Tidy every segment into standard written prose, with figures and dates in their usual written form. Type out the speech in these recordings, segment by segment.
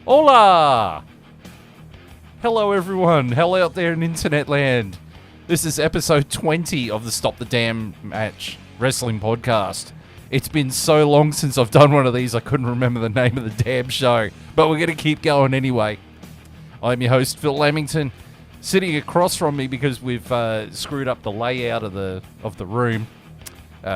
Hola! Hello everyone, hell out there in internet land. This is episode 20 of the Stop the Damn Match Wrestling Podcast. It's been so long since I've done one of these I couldn't remember the name of the damn show, but we're going to keep going anyway. I'm your host, Phil Lamington. Sitting across from me, because we've screwed up the layout of the room,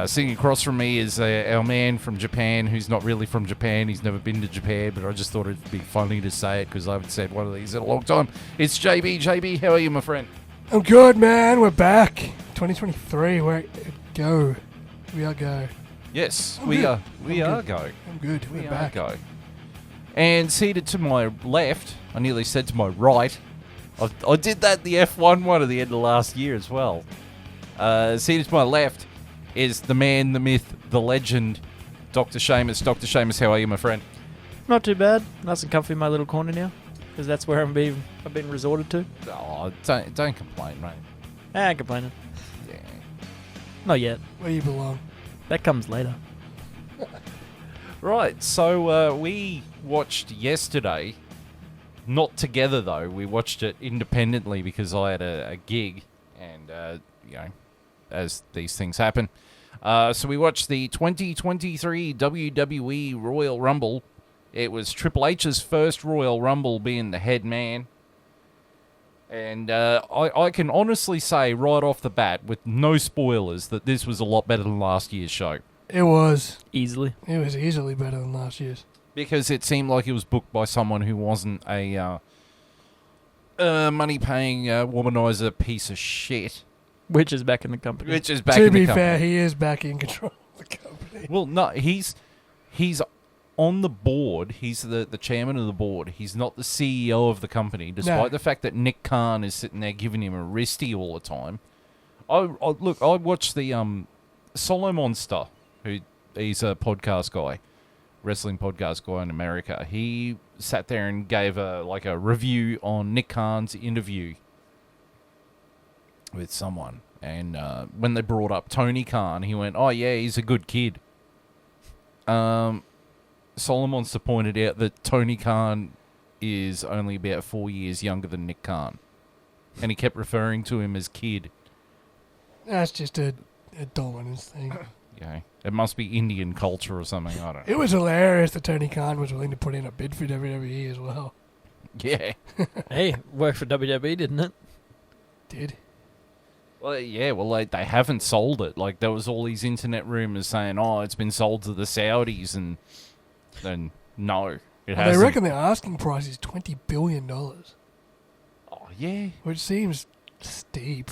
sitting across from me is our man from Japan, who's not really from Japan. He's never been to Japan, but I just thought it'd be funny to say it because I haven't said one of these in a long time. It's JB. JB, how are you, my friend? I'm good, man. We're back. 2023. Where go? We are go. Yes, I'm we good. are. We I'm are good. go. I'm good. We We're are back. go. And seated to my left, I nearly said to my right. I did that the F1 one at the end of last year as well. Seated to my left is the man, the myth, the legend, Dr. Seamus. Dr. Seamus, how are you, my friend? Not too bad. Nice and comfy in my little corner now, because that's where I've been resorted to. Oh, don't complain, mate. I ain't complaining. Yeah. Not yet. Where you belong. That comes later. Right, so we watched yesterday, not together though, we watched it independently because I had a gig, and, as these things happen. So we watched the 2023 WWE Royal Rumble. It was Triple H's first Royal Rumble being the head man. And I can honestly say right off the bat, with no spoilers, that this was a lot better than last year's show. It was. Easily. It was easily better than last year's. Because it seemed like it was booked by someone who wasn't a money-paying womanizer piece of shit. Which is back in the company. Which is back To in the be company. fair, he is back in control of the company. Well, no, he's on the board. He's the chairman of the board. He's not the CEO of the company, despite No. the fact that Nick Khan is sitting there giving him a wristy all the time. I watched the Solo Monster, who he's a podcast guy, wrestling podcast guy in America. He sat there and gave a review on Nick Khan's interview with someone, and when they brought up Tony Khan, he went, "Oh yeah, he's a good kid." Solomonster pointed out that Tony Khan is only about 4 years younger than Nick Khan, and he kept referring to him as kid. That's just a dominance thing. Yeah, it must be Indian culture or something. I don't know. It was hilarious that Tony Khan was willing to put in a bid for WWE as well. Yeah. Hey, worked for WWE, didn't it? Did. Well, yeah. Well, they haven't sold it. Like, there was all these internet rumors saying, "Oh, it's been sold to the Saudis," and then no, it Well, hasn't. they reckon the asking price is $20 billion, Oh, yeah. which seems steep.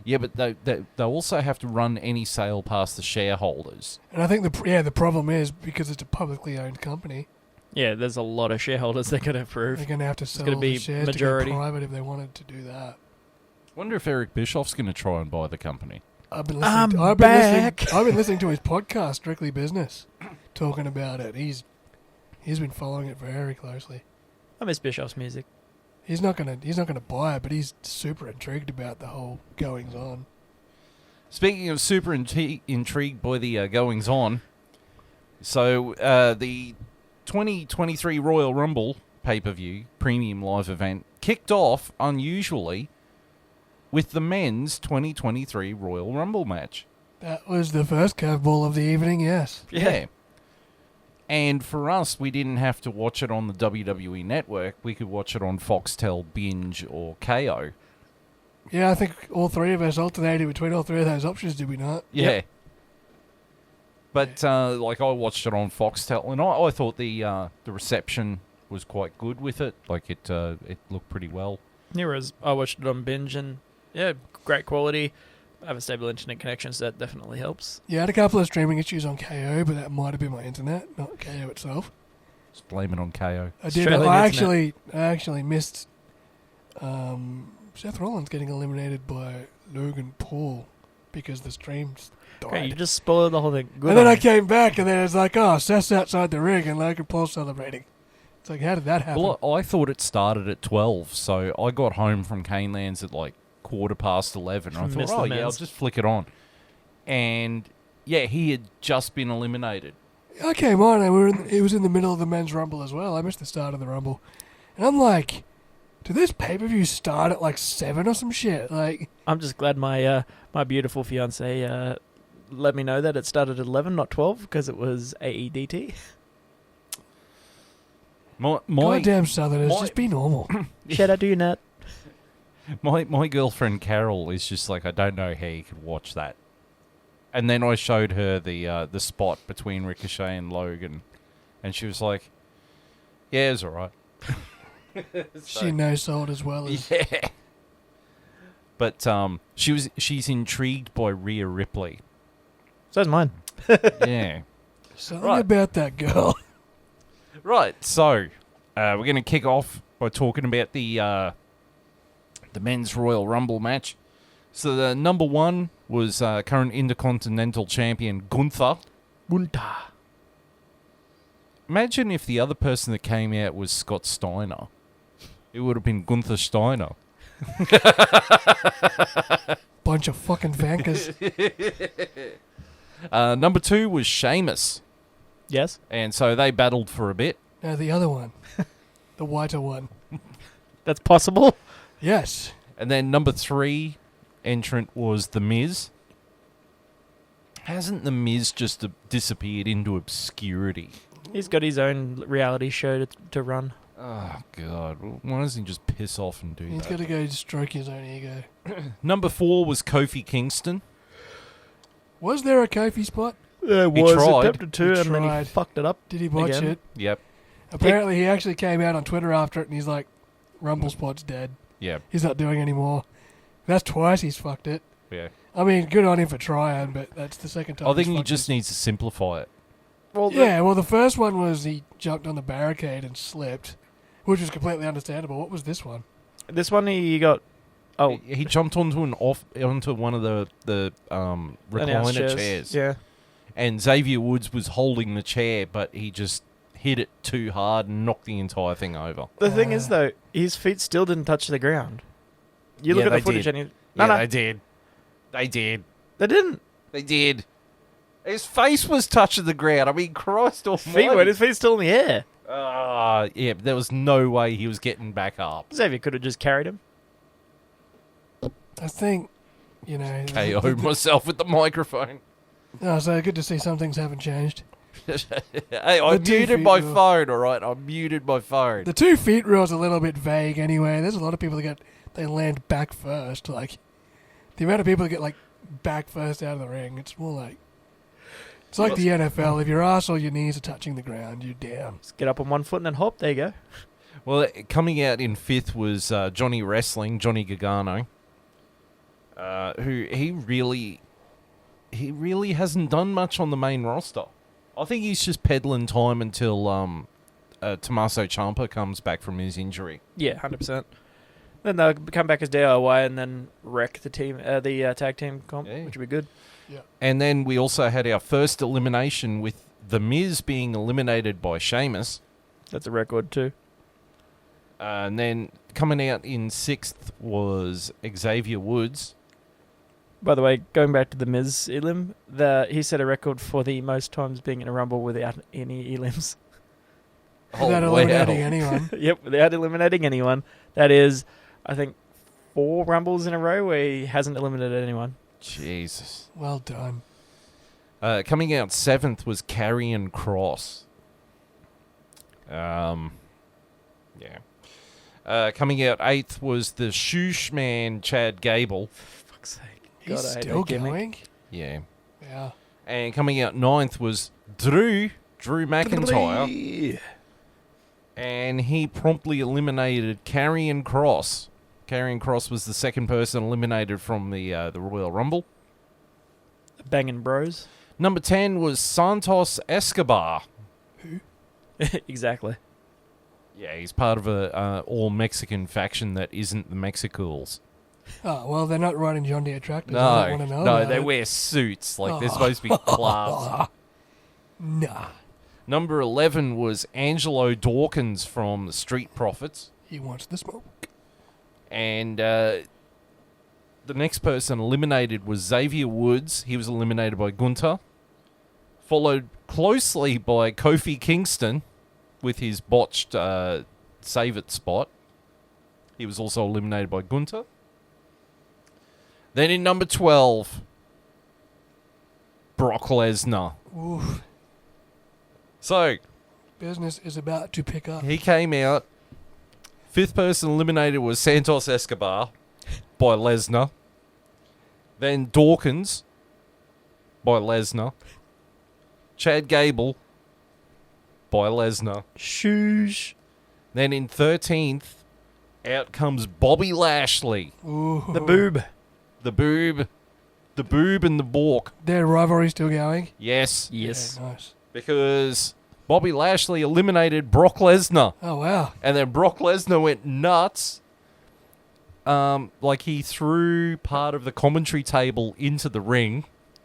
Yeah, but they also have to run any sale past the shareholders. And I think the problem is because it's a publicly owned company, Yeah, there's a lot of shareholders they're going to they're approve. going to have to sell gonna all be the shares majority. to go private if they wanted to do that. Wonder if Eric Bischoff's going to try and buy the company. I've been I'm listening. I've been listening to his podcast, Strictly Business, talking about it. He's been following it very closely. I miss Bischoff's music. He's not gonna buy it, but he's super intrigued about the whole goings on. Speaking of super intrigued by the goings on, so the 2023 Royal Rumble pay-per-view premium live event kicked off unusually with the men's 2023 Royal Rumble match. That was the first curveball of the evening. Yes. Yeah. And for us, we didn't have to watch it on the WWE Network. We could watch it on Foxtel, Binge, or KO. Yeah, I think all three of us alternated between all three of those options, did we not? Yeah. Yep. But, I watched it on Foxtel, and I thought the reception was quite good with it. Like, it looked pretty well. Whereas I watched it on Binge, and yeah, great quality. I have a stable internet connection, so that definitely helps. Yeah, I had a couple of streaming issues on KO, but that might have been my internet, not KO itself. Just blame it on KO. I did. Australian I internet. actually missed Seth Rollins getting eliminated by Logan Paul because the stream died. Okay, you just spoiled the whole thing. Good And then on I you. came back, and then it's like, oh, Seth's outside the ring, and Logan Paul's celebrating. It's like, how did that happen? Well, I thought it started at 12, so I got home from Canelands at 11:15. I thought, Missed the I'll men's. just flick it on. And, yeah, he had just been eliminated. I came on and it was in the middle of the men's rumble as well. I missed the start of the rumble, and I'm like, did this pay-per-view start at like 7 or some shit? Like, I'm just glad my my beautiful fiance let me know that it started at 11, not 12, because it was AEDT. My goddamn Southerners, just be normal. Shout out to you, Nat. my girlfriend Carol is just like, I don't know how you could watch that. And then I showed her the spot between Ricochet and Logan, and she was like, "Yeah, it's all right." She no-sold as well as... Yeah. But she's intrigued by Rhea Ripley. So's mine. Something Yeah. Right. about that girl. Right. So we're going to kick off by talking about the men's Royal Rumble match. So the number one was current Intercontinental Champion Gunther. Imagine if the other person that came out was Scott Steiner. It would have been Gunther Steiner. Bunch of fucking vankers. Number two was Sheamus. Yes. And so they battled for a bit. No, the other one. The whiter one. That's possible. Yes. And then number three entrant was The Miz. Hasn't The Miz just disappeared into obscurity? He's got his own reality show to run. Oh, God. Why doesn't he just piss off and do He's that? got to go stroke his own ego. Number four was Kofi Kingston. Was there a Kofi spot? There was. tried. Attempted to, He and then he tried. fucked it up. Did he botch Again? it? Yep. Apparently, he actually came out on Twitter after it, and he's like, Rumble spot's dead. Yep. He's not doing anymore. That's twice he's fucked it. Yeah. I mean, good on him for trying, but that's the second time. I think he's he fucked just it. needs to simplify it. Well, Yeah, well, the first one was he jumped on the barricade and slipped, which was completely understandable. What was this one? this one he got. Oh, He jumped onto one of the announced recliner chairs. Yeah. And Xavier Woods was holding the chair, but he just hit it too hard and knocked the entire thing over. The thing is, though, his feet still didn't touch the ground. You look Yeah, at the they footage did. and They did. They did. they didn't. They did. His face was touching the ground. I mean, Christ almighty. His feet's still in the air. Yeah, there was no way he was getting back up. Xavier could have just carried him. I think, you know... KO'd myself with the microphone. Oh, so good to see some things haven't changed. Hey, I The 2 muted feet my rule. phone, alright? I muted my phone. The 2 feet rule's a little bit vague anyway. There's a lot of people that they land back first. Like, the amount of people that get, like, back first out of the ring, it's more like... It's like the NFL. If your ass or your knees are touching the ground, you're down. Just get up on one foot and then hop. There you go. Well, coming out in fifth was Johnny Wrestling, Johnny Gargano, who he really hasn't done much on the main roster. I think he's just peddling time until Tommaso Ciampa comes back from his injury. Yeah, 100%. Then they'll come back as DIY and then wreck the team, the tag team comp, Yeah. which would be good. And then we also had our first elimination with The Miz being eliminated by Sheamus. That's a record too. And then coming out in sixth was Xavier Woods. By the way, going back to the Miz elim, he set a record for the most times being in a rumble without any elims. Without eliminating anyone. Yep, without eliminating anyone. That is, I think, 4 rumbles in a row where he hasn't eliminated anyone. Jesus. Well done. Coming out seventh was Karrion Kross. Yeah. Coming out eighth was the Shoosh Man, Chad Gable. For fuck's sake. He's God, I hate still that gimmick. going? Yeah. Yeah. And coming out ninth was Drew McIntyre. And he promptly eliminated Karrion Kross. Karrion Kross was the second person eliminated from the Royal Rumble. Banging bros. Number 10 was Santos Escobar. Exactly. Yeah, he's part of a all-Mexican faction that isn't the Mexicools. Oh, well, they're not riding John Deere tractors. I don't want to know about they it. wear suits. Like, they're supposed to be class. Nah. Number 11 was Angelo Dawkins from the Street Profits. He wants the smoke. And the next person eliminated was Xavier Woods. He was eliminated by Gunther. Followed closely by Kofi Kingston with his botched save it spot. He was also eliminated by Gunther. Then in number 12, Brock Lesnar. Oof. So, Business is about to pick up. he came out. Fifth person eliminated was Santos Escobar by Lesnar. Then Dawkins by Lesnar. Chad Gable by Lesnar. Shoosh. Then in 13th, out comes Bobby Lashley. Ooh. The boob. The boob. The boob and the bork. Their rivalry still going? Yes. Yes. Yeah, nice. Because Bobby Lashley eliminated Brock Lesnar. Oh, wow. And then Brock Lesnar went nuts. Like he threw part of the commentary table into the ring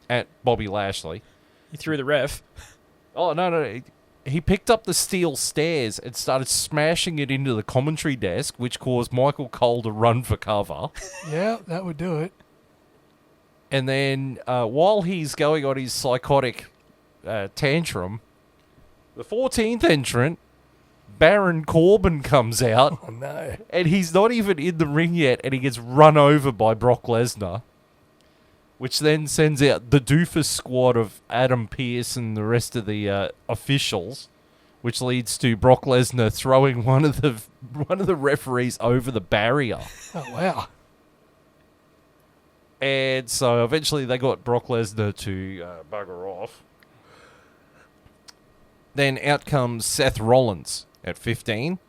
at Bobby Lashley. He threw the ref. Oh, no. He picked up the steel stairs and started smashing it into the commentary desk, which caused Michael Cole to run for cover. Yeah, that would do it. And then while he's going on his psychotic tantrum, the 14th entrant, Baron Corbin, comes out. Oh, no. And he's not even in the ring yet, and he gets run over by Brock Lesnar, which then sends out the doofus squad of Adam Pearce and the rest of the officials, which leads to Brock Lesnar throwing one of the referees over the barrier. Oh, wow. And so eventually they got Brock Lesnar to bugger off. Then out comes Seth Rollins at 15,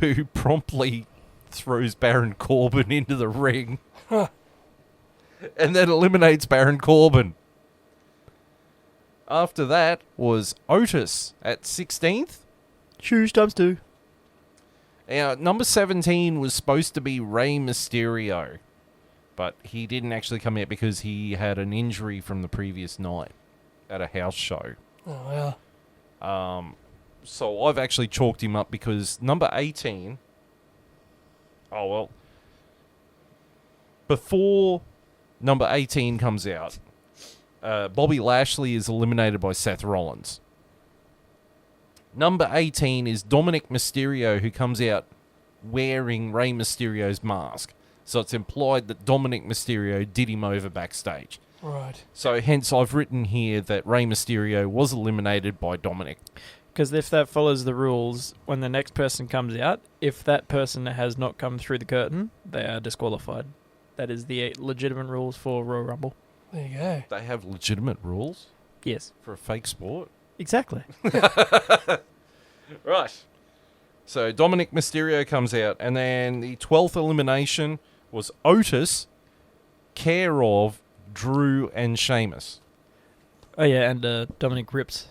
who promptly throws Baron Corbin into the ring. And then eliminates Baron Corbin. After that was Otis at 16th. Shoosh times 2. Now, number 17 was supposed to be Rey Mysterio, but he didn't actually come out because he had an injury from the previous night at a house show. Oh, wow. So I've actually chalked him up because number 18... Oh, well. Before number 18 comes out, Bobby Lashley is eliminated by Seth Rollins. Number 18 is Dominic Mysterio, who comes out wearing Rey Mysterio's mask. So it's implied that Dominic Mysterio did him over backstage. Right. So hence I've written here that Rey Mysterio was eliminated by Dominic. Because if that follows the rules, when the next person comes out, if that person has not come through the curtain, they are disqualified. That is the legitimate rules for Royal Rumble. There you go. They have legitimate rules Yes. for a fake sport. Exactly. Right. So Dominic Mysterio comes out, and then the 12th elimination was Otis, care of Drew and Sheamus. Oh, yeah, and Dominic rips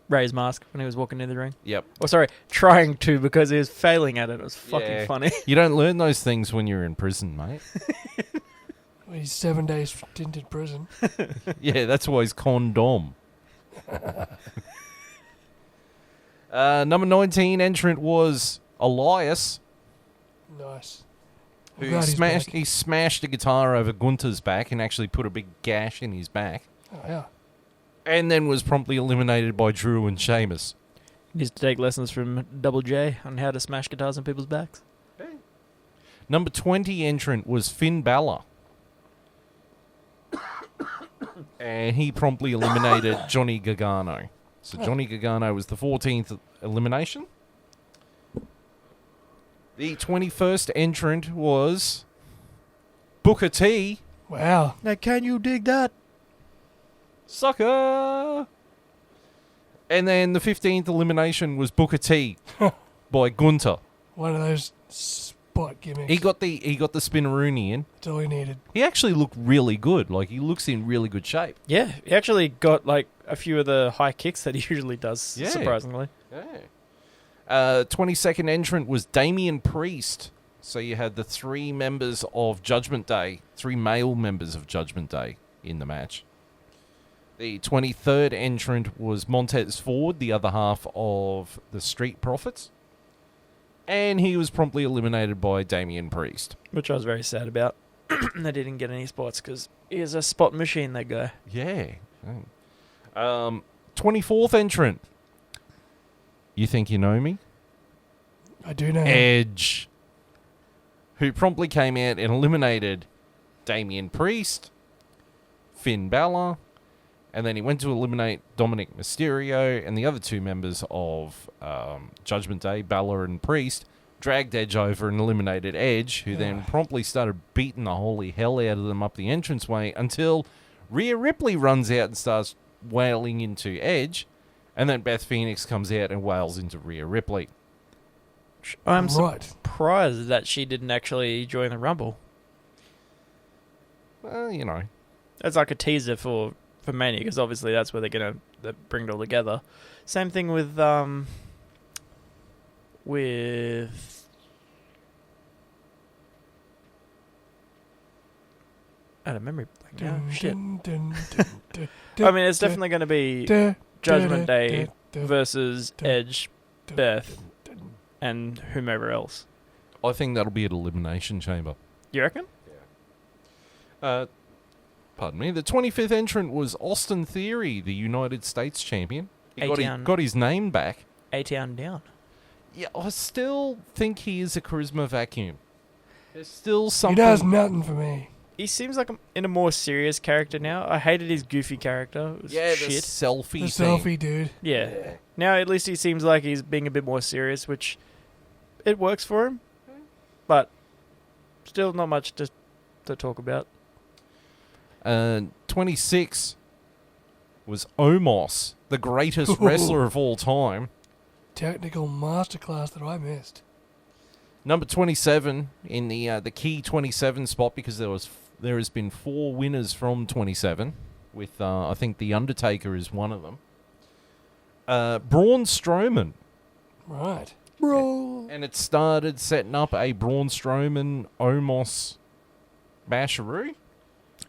Ray's mask when he was walking in the ring. Yep. Oh, sorry, trying to because he was failing at it. It was fucking Yeah. funny. You don't learn those things when you're in prison, mate. He's 7 days stint in prison. Yeah, that's why he's condom. Number 19 entrant was Elias, Nice. I'm who glad he's back. he smashed a guitar over Gunther's back and actually put a big gash in his back. Oh, yeah. And then was promptly eliminated by Drew and Sheamus. Needs to take lessons from Double J on how to smash guitars on people's backs. Number 20 entrant was Finn Balor. And he promptly eliminated Johnny Gargano. So Johnny Gargano was the 14th elimination. The 21st entrant was Booker T. Wow. Now, can you dig that? Sucker! And then the 15th elimination was Booker T by Gunther. One of those spot gimmicks. He got the spinneroonie in. That's all he needed. He actually looked really good. Like, he looks in really good shape. Yeah, he actually got like a few of the high kicks that he usually does, Yeah. surprisingly. Yeah. 22nd entrant was Damian Priest. So you had the three members of Judgment Day, three male members of Judgment Day in the match. The 23rd entrant was Montez Ford, the other half of the Street Profits. And he was promptly eliminated by Damian Priest. Which I was very sad about. They didn't get any spots because he is a spot machine, that guy. Yeah. 24th entrant. You think you know me? I do know. Edge. Who promptly came out and eliminated Damian Priest, Finn Balor, and then he went to eliminate Dominic Mysterio and the other two members of Judgment Day, Balor and Priest, dragged Edge over and eliminated Edge, who then promptly started beating the holy hell out of them up the entranceway until Rhea Ripley runs out and starts wailing into Edge, and then Beth Phoenix comes out and wails into Rhea Ripley. I'm Right. surprised that she didn't actually join the Rumble. Well, you know. That's like a teaser for Mania, because obviously that's where they're going to bring it all together. Same thing with I had a memory blank now. Shit. I mean, it's definitely going to be Judgment Day versus Edge, Beth, and whomever else. I think that'll be at Elimination Chamber. You reckon? Pardon me. The 25th entrant was Austin Theory, the United States champion. He got his name back. A-Town down. Yeah, I still think he is a charisma vacuum. There's still something. He does nothing for me. He seems like in a more serious character now. I hated his goofy character. It was the shit. selfie The thing. selfie dude. Yeah. Now at least he seems like he's being a bit more serious, which it works for him. But still not much to talk about. 26 was Omos, the greatest wrestler of all time. Technical masterclass that I missed. Number 27 in the key 27 spot, because there has been 4 winners from 27, with I think the Undertaker is one of them. Braun Strowman. Right. Bro. And it started setting up a Braun Strowman Omos basharoo.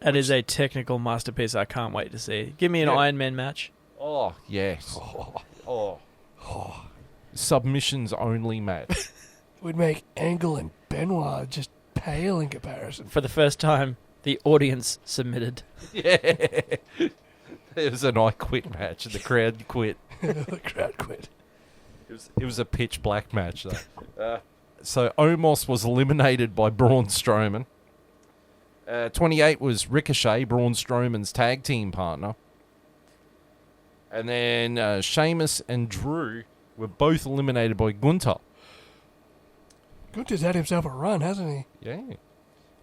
That is a technical masterpiece I can't wait to see. Give me an Iron Man match. Oh, yes. Oh. Submissions only match. Would make Angle and Benoit just pale in comparison. For the first time, the audience submitted. Yeah. It was an I quit match and the crowd quit. The crowd quit. It was a pitch black match, though. So Omos was eliminated by Braun Strowman. 28 was Ricochet, Braun Strowman's tag team partner. And then Sheamus and Drew were both eliminated by Gunther. Gunther's had himself a run, hasn't he?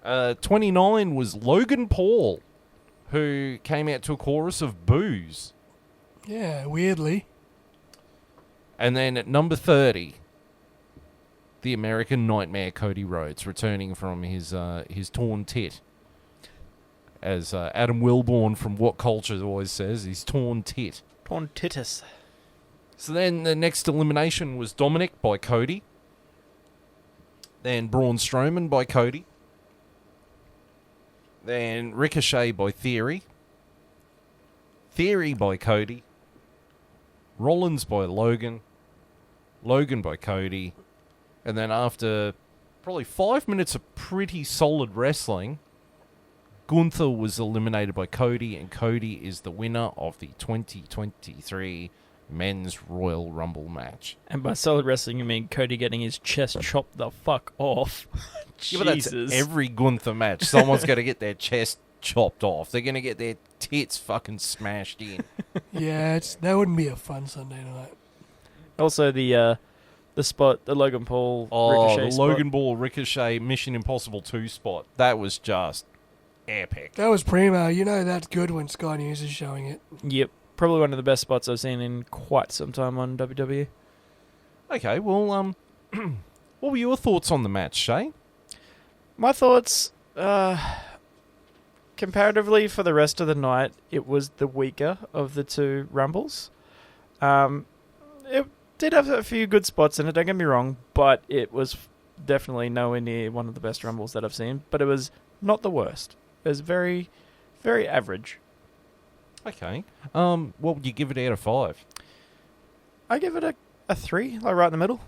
Yeah. 29 was Logan Paul, who came out to a chorus of boos. Yeah, weirdly. And then at number 30, the American Nightmare Cody Rhodes, returning from his torn tit. As Adam Wilborn from What Culture always says, he's torn tit. Torn titus. So then the next elimination was Dominic by Cody. Then Braun Strowman by Cody. Then Ricochet by Theory. Theory by Cody. Rollins by Logan. Logan by Cody. And then after probably 5 minutes of pretty solid wrestling, Gunther was eliminated by Cody, and Cody is the winner of the 2023 Men's Royal Rumble match. And by solid wrestling, you mean Cody getting his chest chopped the fuck off. Yeah, but that's every Gunther match. Someone's going to get their chest chopped off. They're going to get their tits fucking smashed in. Yeah, that wouldn't be a fun Sunday night. Also, the spot, the Logan Paul Ricochet the spot. Logan Paul Ricochet Mission Impossible 2 spot. That was just epic. That was primo. You know that's good when Sky News is showing it. Yep. Probably one of the best spots I've seen in quite some time on WWE. Okay, well, what were your thoughts on the match, Shay? My thoughts, comparatively for the rest of the night, it was the weaker of the two Rumbles. It did have a few good spots in it, don't get me wrong, but it was definitely nowhere near one of the best Rumbles that I've seen. But it was not the worst. It was very, very average. Okay. What would you give it out of 5? I give it a 3, like right in the middle.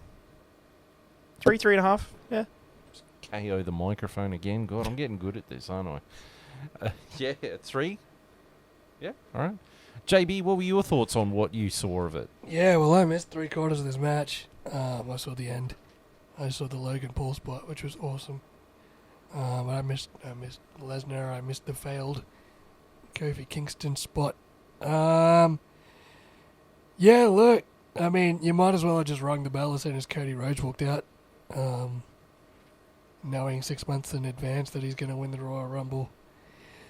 3.5, yeah. KO the microphone again. God, I'm getting good at this, aren't I? Yeah, 3. Yeah, all right. JB, what were your thoughts on what you saw of it? Yeah, well, I missed 3/4 of this match. I saw the end. I saw the Logan Paul spot, which was awesome. I missed Lesnar. I missed the failed Kofi Kingston spot. Yeah, look, I mean, you might as well have just rung the bell as soon as Cody Rhodes walked out, knowing 6 months in advance that he's going to win the Royal Rumble.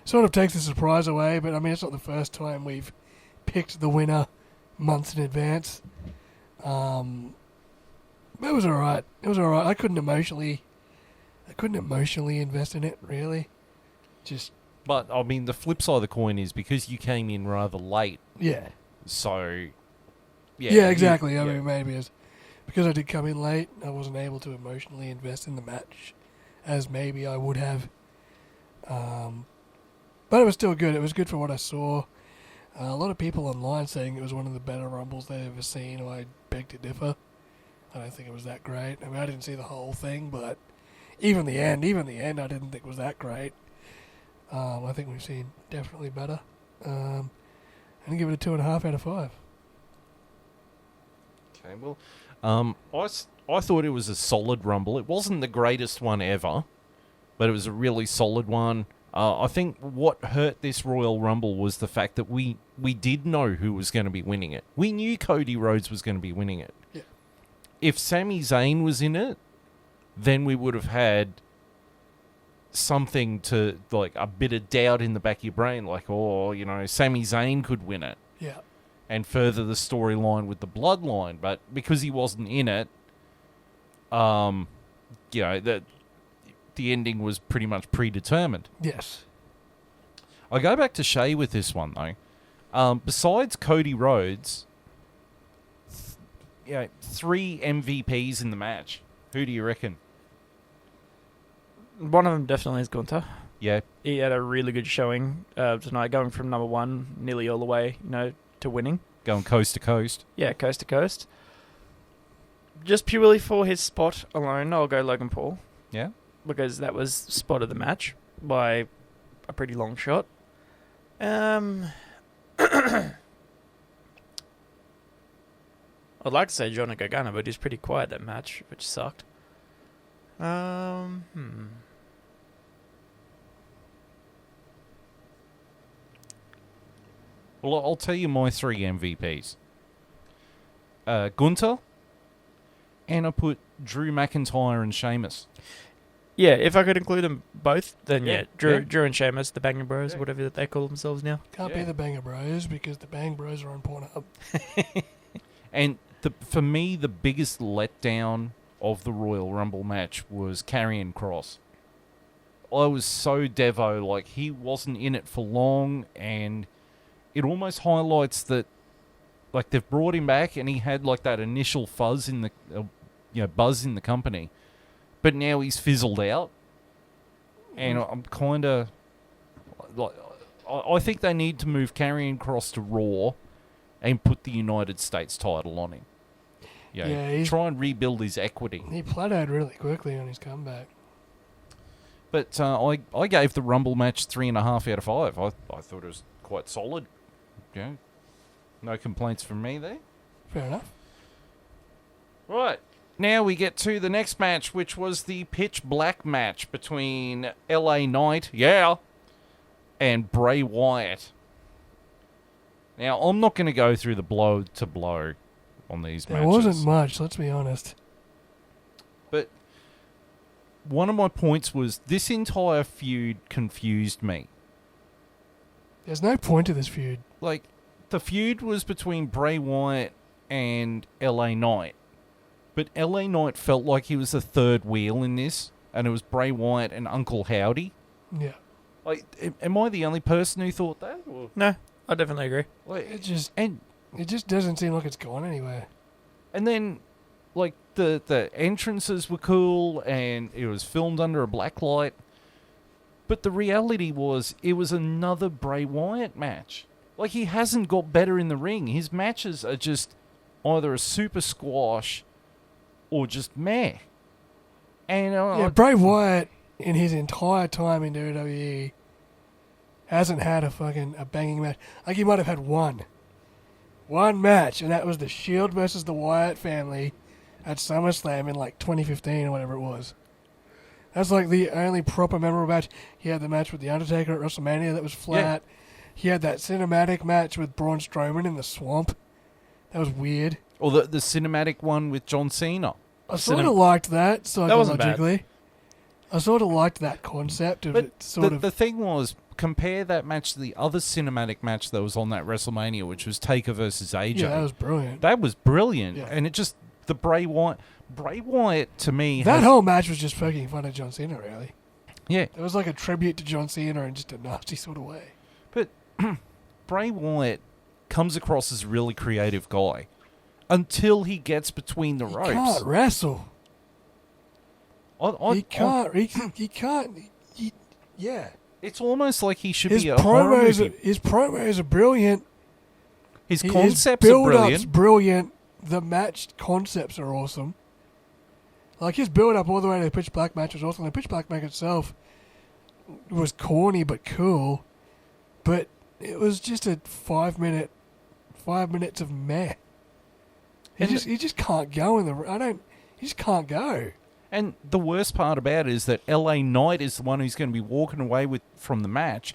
Sort of takes the surprise away, but I mean, it's not the first time we've picked the winner months in advance. It was alright. It was alright. I couldn't emotionally invest in it, really. But, I mean, the flip side of the coin is because you came in rather late. Yeah. So, yeah, exactly. I mean, maybe it's because I did come in late, I wasn't able to emotionally invest in the match as maybe I would have. But it was still good. It was good for what I saw. A lot of people online saying it was one of the better Rumbles they've ever seen. I beg to differ. I don't think it was that great. I mean, I didn't see the whole thing, but even the end, I didn't think was that great. I think we've seen definitely better. And give it a 2.5 out of 5. Okay, well, I thought it was a solid Rumble. It wasn't the greatest one ever, but it was a really solid one. I think what hurt this Royal Rumble was the fact that we did know who was going to be winning it. We knew Cody Rhodes was going to be winning it. Yeah. If Sami Zayn was in it, then we would have had something to, like, a bit of doubt in the back of your brain, like, oh, you know, Sami Zayn could win it. Yeah. And further the storyline with the bloodline. But because he wasn't in it, you know, the ending was pretty much predetermined. Yes. I go back to Shay with this one, though. Besides Cody Rhodes, 3 MVPs in the match. Who do you reckon? One of them definitely is Gunther. Yeah. He had a really good showing tonight, going from number 1 nearly all the way, to winning. Going coast to coast. Yeah, coast to coast. Just purely for his spot alone, I'll go Logan Paul. Yeah. Because that was spot of the match by a pretty long shot. I'd like to say Johnny Gargano, but he's pretty quiet that match, which sucked. Well, I'll tell you my 3 MVPs. Gunther, and I put Drew McIntyre and Sheamus. Yeah, if I could include them both, then yeah. Yeah. Drew and Sheamus, the Banging Bros, whatever they call themselves now. Can't be the Banger Bros because the Bang Bros are on Pornhub. And for me, the biggest letdown of the Royal Rumble match was Karrion Kross. I was so devo, like, he wasn't in it for long, and it almost highlights that, like, they've brought him back and he had, like, that initial buzz in the company, but now he's fizzled out, and I'm kind of like, I think they need to move Karrion Kross to Raw and put the United States title on him. Try and rebuild his equity. He plateaued really quickly on his comeback. But I gave the Rumble match 3.5 out of 5. I thought it was quite solid. Yeah, no complaints from me there. Fair enough. Right. Now we get to the next match, which was the pitch black match between LA Knight, and Bray Wyatt. Now, I'm not going to go through the blow to blow on these matches. There wasn't much, let's be honest. But one of my points was this entire feud confused me. There's no point to this feud. Like, the feud was between Bray Wyatt and LA Knight. But LA Knight felt like he was the third wheel in this, and it was Bray Wyatt and Uncle Howdy. Yeah. Like, am I the only person who thought that? Or? No, I definitely agree. Like, It just doesn't seem like it's gone anywhere. And then, like, the entrances were cool, and it was filmed under a black light. But the reality was, it was another Bray Wyatt match. Like, he hasn't got better in the ring. His matches are just either a super squash or just meh. And Bray Wyatt, in his entire time in WWE, hasn't had a banging match. Like, he might have had one match, and that was the Shield versus the Wyatt family at SummerSlam in like 2015 or whatever it was. That's like the only proper memorable match. He had the match with The Undertaker at WrestleMania that was flat. Yeah. He had that cinematic match with Braun Strowman in the swamp. That was weird. Or the cinematic one with John Cena. I sort of liked that psychologically. That wasn't bad. I sort of liked that concept of it. The thing was, compare that match to the other cinematic match that was on that WrestleMania, which was Taker versus AJ. Yeah, that was brilliant. That was brilliant. Yeah. And it just, the Bray Wyatt to me... That whole match was just poking fun at John Cena, really. Yeah. It was like a tribute to John Cena in just a nasty sort of way. But Bray Wyatt comes across as a really creative guy until he gets between the ropes. He can't wrestle. He can't. Yeah. It's almost like he should be a horror movie. His promos are brilliant. His concepts his are brilliant. Brilliant. The match concepts are awesome. Like, his build-up all the way to the Pitch Black match was awesome. The Pitch Black match itself was corny but cool. But it was just a 5 minutes of meh. He just can't go in the... He just can't go. And the worst part about it is that LA Knight is the one who's going to be walking away from the match.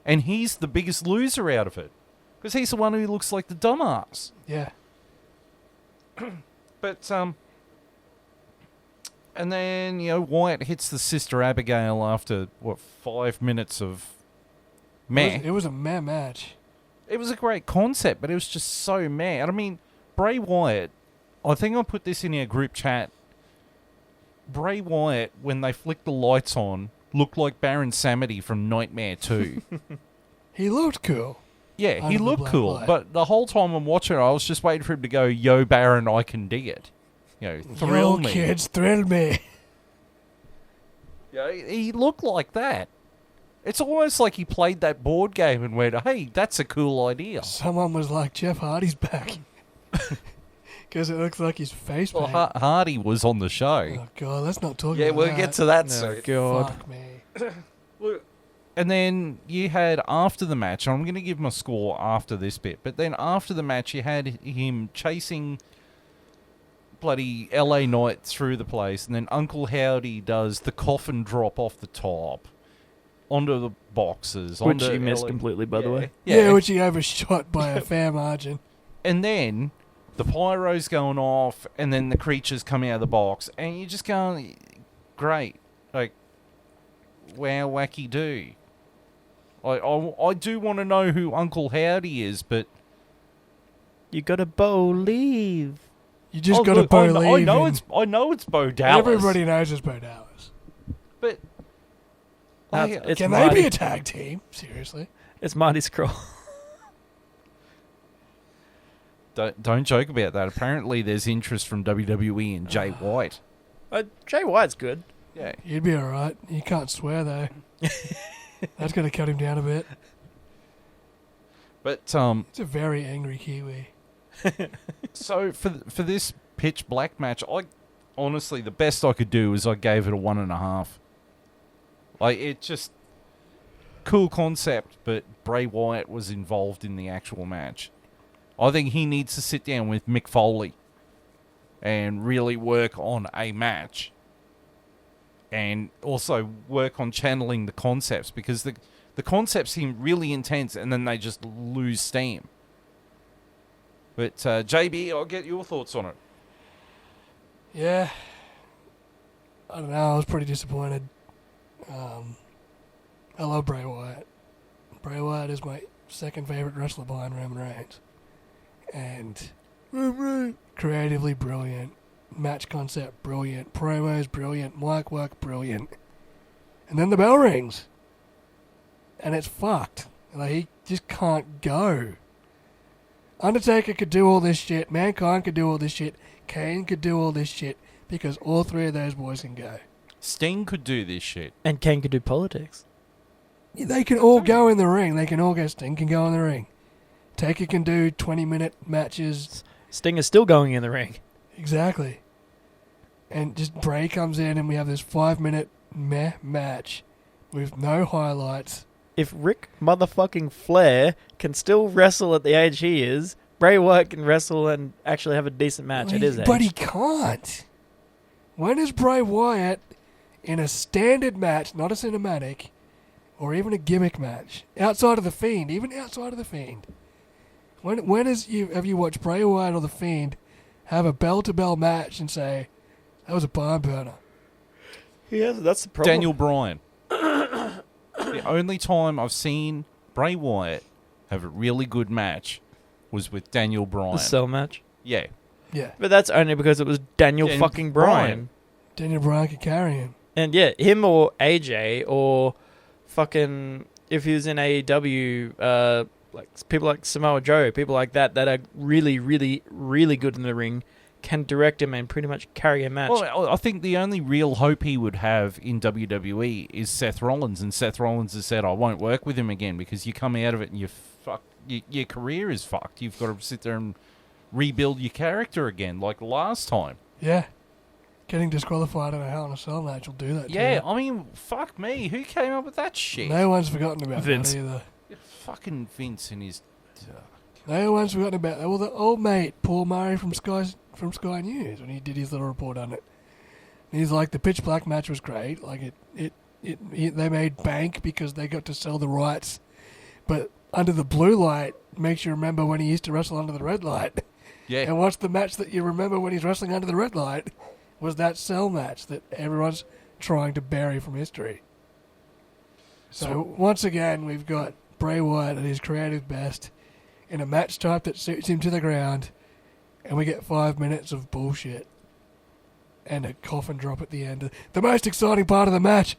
And he's the biggest loser out of it. Because he's the one who looks like the dumbass. Yeah. But, and then, Wyatt hits the Sister Abigail after, 5 minutes of meh. It was a meh match. It was a great concept, but it was just so meh. And I mean, Bray Wyatt, I think I put this in our group chat. Bray Wyatt, when they flicked the lights on, looked like Baron Samedi from Nightmare 2. He looked cool. Yeah, he looked cool. Light. But the whole time I'm watching it, I was just waiting for him to go, "Yo, Baron, I can dig it." Thrill me. Kids, thrill me. Yeah, he looked like that. It's almost like he played that board game and went, "Hey, that's a cool idea." Someone was like, "Jeff Hardy's back." Because it looks like his face paint. Well, Hardy was on the show. Oh, God, let's not talk about that. Yeah, we'll get to that soon. God. Fuck me. Look, and then you had, after the match, and I'm going to give my score after this bit, but then after the match, you had him chasing bloody LA Knight through the place, and then Uncle Howdy does the coffin drop off the top onto the boxes. Which he missed completely, by the way. Yeah, which he overshot by a fair margin. And then the pyro's going off, and then the creatures come out of the box, and you just go, great. Like, wow, wacky do. I do want to know who Uncle Howdy is, but... You gotta believe. You just gotta believe. I know it's Bo Dallas. Everybody knows it's Bo Dallas. But... Can they be a tag team? Seriously? It's Marty Scurll. Don't joke about that. Apparently there's interest from WWE in Jay White. Jay White's good. Yeah. He'd be alright. You can't swear, though. That's going to cut him down a bit. But, it's a very angry Kiwi. So, for this Pitch Black match, honestly, the best I could do is I gave it a 1.5. Like, it just... Cool concept, but Bray Wyatt was involved in the actual match. I think he needs to sit down with Mick Foley and really work on a match. And also work on channeling the concepts, because the concepts seem really intense and then they just lose steam. But JB, I'll get your thoughts on it. Yeah. I don't know, I was pretty disappointed. I love Bray Wyatt. Bray Wyatt is my second favourite wrestler behind Roman Reigns. And creatively brilliant. Match concept brilliant. Promos brilliant. Mic work brilliant. And then the bell rings. And it's fucked. Like, he just can't go. Undertaker could do all this shit. Mankind could do all this shit. Kane could do all this shit. Because all three of those boys can go. Sting could do this shit. And Kane could do politics. They can all go in the ring. They can all go. Sting can go in the ring. Taker can do 20-minute matches. Sting is still going in the ring. Exactly. And just Bray comes in and we have this 5-minute meh match with no highlights. if Rick motherfucking Flair can still wrestle at the age he is, Bray Wyatt can wrestle and actually have a decent match at his age. But he can't. When is Bray Wyatt in a standard match, not a cinematic, or even a gimmick match, outside of The Fiend, even outside of The Fiend? When have you watched Bray Wyatt or The Fiend have a bell-to-bell match and say, that was a barn burner? Yeah, that's the problem. Daniel Bryan. The only time I've seen Bray Wyatt have a really good match was with Daniel Bryan. The cell match? Yeah. Yeah. But that's only because it was Daniel fucking Bryan. Daniel Bryan could carry him. And yeah, him or AJ or fucking, if he was in AEW, like people like Samoa Joe, people like that are really, really, really good in the ring, can direct him and pretty much carry a match. Well, I think the only real hope he would have in WWE is Seth Rollins, and Seth Rollins has said, I won't work with him again because you come out of it and your career is fucked. You've got to sit there and rebuild your character again like last time. Yeah. Getting disqualified in a Hell in a Cell match will do that Yeah, to you. I mean, fuck me. Who came up with that shit? No one's forgotten about Vince. that either. Fucking Vince and his... No one's forgotten about that. Well, the old mate, Paul Murray from Sky News, when he did his little report on it. And he's like, the Pitch Black match was great. Like, they made bank because they got to sell the rights. But under the blue light makes you remember when he used to wrestle under the red light. Yeah. And what's the match that you remember when he's wrestling under the red light? Was that cell match that everyone's trying to bury from history. So once again, we've got Bray Wyatt at his creative best in a match type that suits him to the ground, and we get 5 minutes of bullshit and a coffin drop at the end. The most exciting part of the match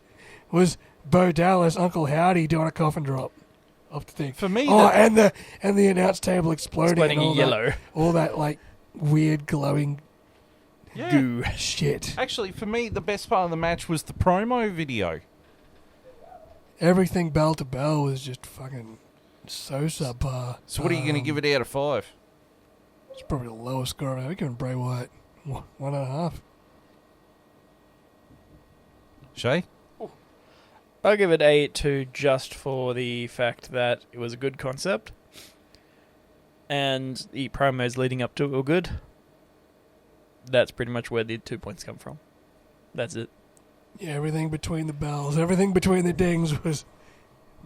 was Bo Dallas, Uncle Howdy, doing a coffin drop off the thing. For me, and the announce table exploding and all in yellow. all that like weird glowing Goo. shit. Actually, for me, the best part of the match was the promo video. Everything bell to bell was just fucking so subpar. So what are you going to give it out of 5? It's probably the lowest score I've ever given Bray Wyatt. 1.5. Shay? I'll give it a 2 just for the fact that it was a good concept. And the promos leading up to it were good. That's pretty much where the 2 points come from. That's it. Yeah, everything between the bells, everything between the dings was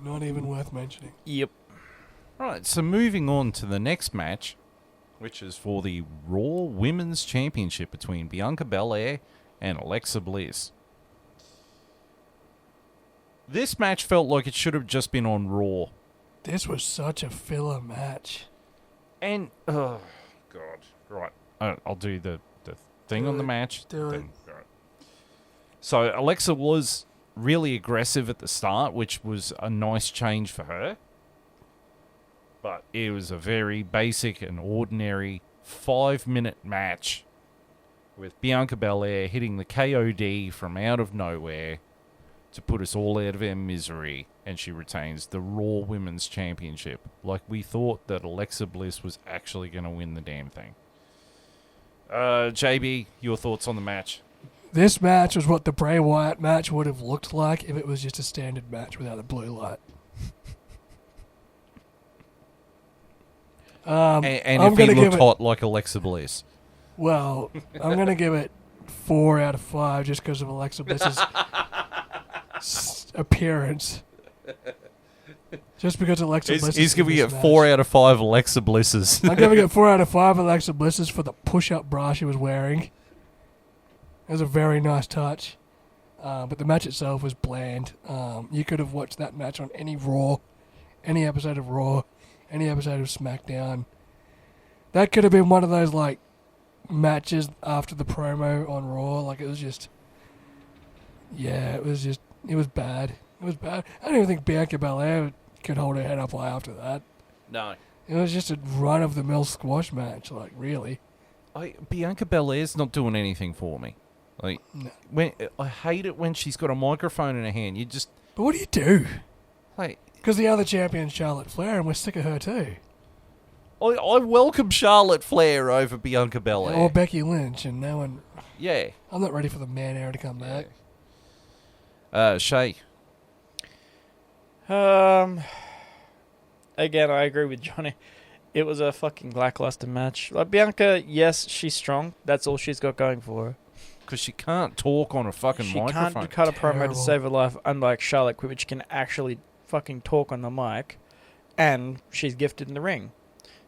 not even worth mentioning. Yep. Right, so moving on to the next match, which is for the Raw Women's Championship between Bianca Belair and Alexa Bliss. This match felt like it should have just been on Raw. This was such a filler match. And, oh, God. Right, I'll do the thing on the match. Do it. Right. So Alexa was really aggressive at the start, which was a nice change for her. But it was a very basic and ordinary 5-minute match with Bianca Belair hitting the KOD from out of nowhere to put us all out of our misery, and she retains the Raw Women's Championship. Like, we thought that Alexa Bliss was actually going to win the damn thing. JB, your thoughts on the match? This match was what the Bray Wyatt match would have looked like if it was just a standard match without the blue light. And I'm if he gonna give looked it- hot like Alexa Bliss. Well, I'm going to give it 4 out of 5 just because of Alexa Bliss's appearance. Just because Alexa Bliss He's is giving in it this 4 match. out of 5 Alexa Blisses. I'm giving it 4 out of 5 Alexa Blisses for the push-up bra she was wearing. It was a very nice touch. But the match itself was bland. You could have watched that match on any Raw, any episode of Raw, any episode of SmackDown. That could have been one of those, like, matches after the promo on Raw. Like, it was just... Yeah, it was bad. It was bad. I don't even think Bianca Belair could hold her head up high after that. No. It was just a run-of-the-mill squash match, like, really. Bianca Belair's not doing anything for me. Like, No. I hate it when she's got a microphone in her hand. You just... But what do you do? Like, Because the other champion's Charlotte Flair, and we're sick of her too. I welcome Charlotte Flair over Bianca Belair. Or Becky Lynch, and no one... Yeah. I'm not ready for the man era to come back. Shay. Again, I agree with Johnny. It was a fucking lackluster match. Like Bianca, yes, she's strong. That's all she's got going for her. Because she can't talk on a fucking She microphone. can't cut a promo Terrible. to save her life, unlike Charlotte, which can actually fucking talk on the mic, and she's gifted in the ring.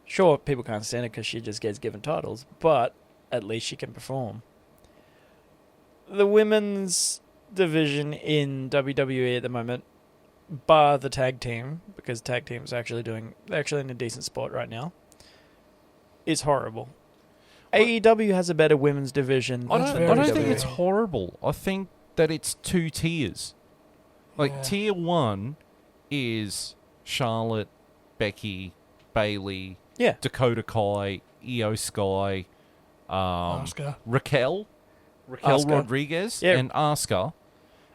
Sure, people can't stand it because she just gets given titles, but at least she can perform. The women's division in WWE at the moment, bar the tag team, because tag team's actually in a decent spot right now, is horrible. AEW has a better women's division. I That's don't very think true. it's horrible. I think that it's 2 tiers. Like, Yeah. tier 1 is Charlotte, Becky, Bailey, Yeah. Dakota Kai, Io Sky, Oscar. Raquel Asuka. Rodriguez, Yeah. and Asuka.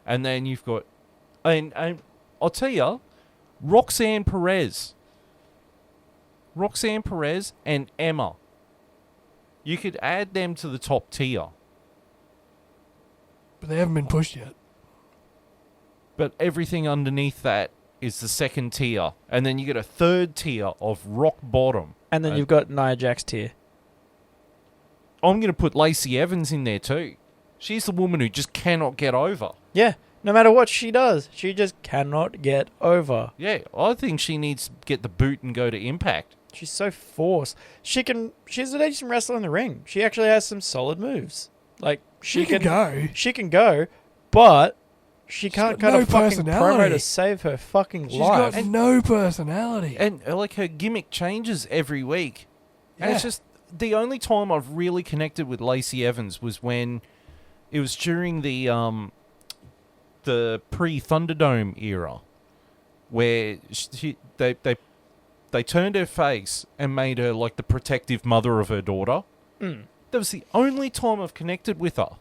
And then you've got... And I'll tell you, Roxanne Perez and Emma. You could add them to the top tier. But they haven't been pushed yet. But everything underneath that is the second tier. And then you get a third tier of rock bottom. And then you've got Nia Jax tier. I'm going to put Lacey Evans in there too. She's the woman who just cannot get over. Yeah, no matter what she does, she just cannot get over. Yeah, I think she needs to get the boot and go to Impact. She's so forced. She's a decent wrestler in the ring. She actually has some solid moves. Like She can go. She can go, but she can't got cut no a fucking promo personality. to save her fucking She's life. got no personality. And like her gimmick changes every week. And it's Yeah. just the only time I've really connected with Lacey Evans was when it was during the pre-Thunderdome era, where they turned her face and made her like the protective mother of her daughter. Mm. That was the only time I've connected with her.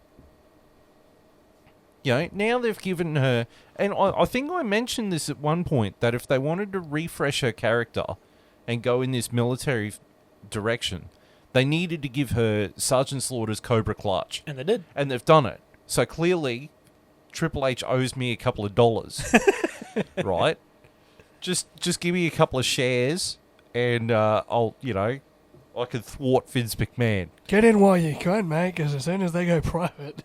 You know, now they've given her, and I think I mentioned this at one point, that if they wanted to refresh her character and go in this military direction, they needed to give her Sergeant Slaughter's Cobra Clutch. And they did. And they've done it. So clearly, Triple H owes me a couple of dollars. Right? Just give me a couple of shares and I can thwart Vince McMahon. Get in while you can, mate, because as soon as they go private...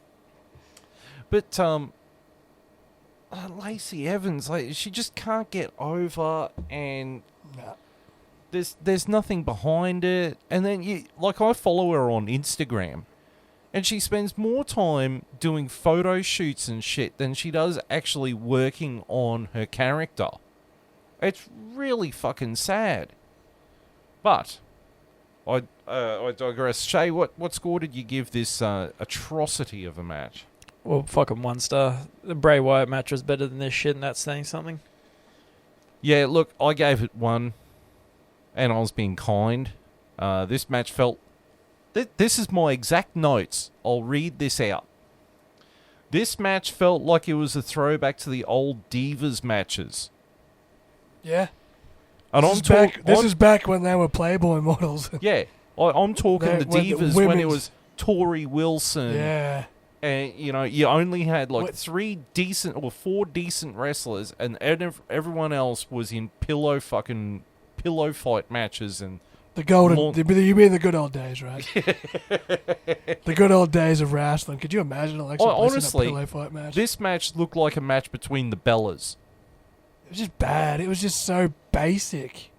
But Lacey Evans, like, she just can't get over, and Nah. there's nothing behind it. And then I follow her on Instagram, and she spends more time doing photo shoots and shit than she does actually working on her character. It's really fucking sad. But I digress. Shay, what score did you give this atrocity of a match? Well, fucking 1 star. The Bray Wyatt match was better than this shit, and that's saying something. Yeah, look, I gave it 1, and I was being kind. This match felt... This is my exact notes. I'll read this out. This match felt like it was a throwback to the old Divas matches. Yeah. And This is back when they were Playboy models. Yeah, I'm talking When the the Divas when it women's- was Tori Wilson. Yeah. And, you only had, like, What- 4 decent wrestlers, and everyone else was in pillow fight matches. And The golden... Long- You mean the good old days, right? The good old days of wrestling. Could you imagine Alexa Bliss honestly, in a pillow fight match? this match looked like a match between the Bellas. It was just bad. It was just so basic.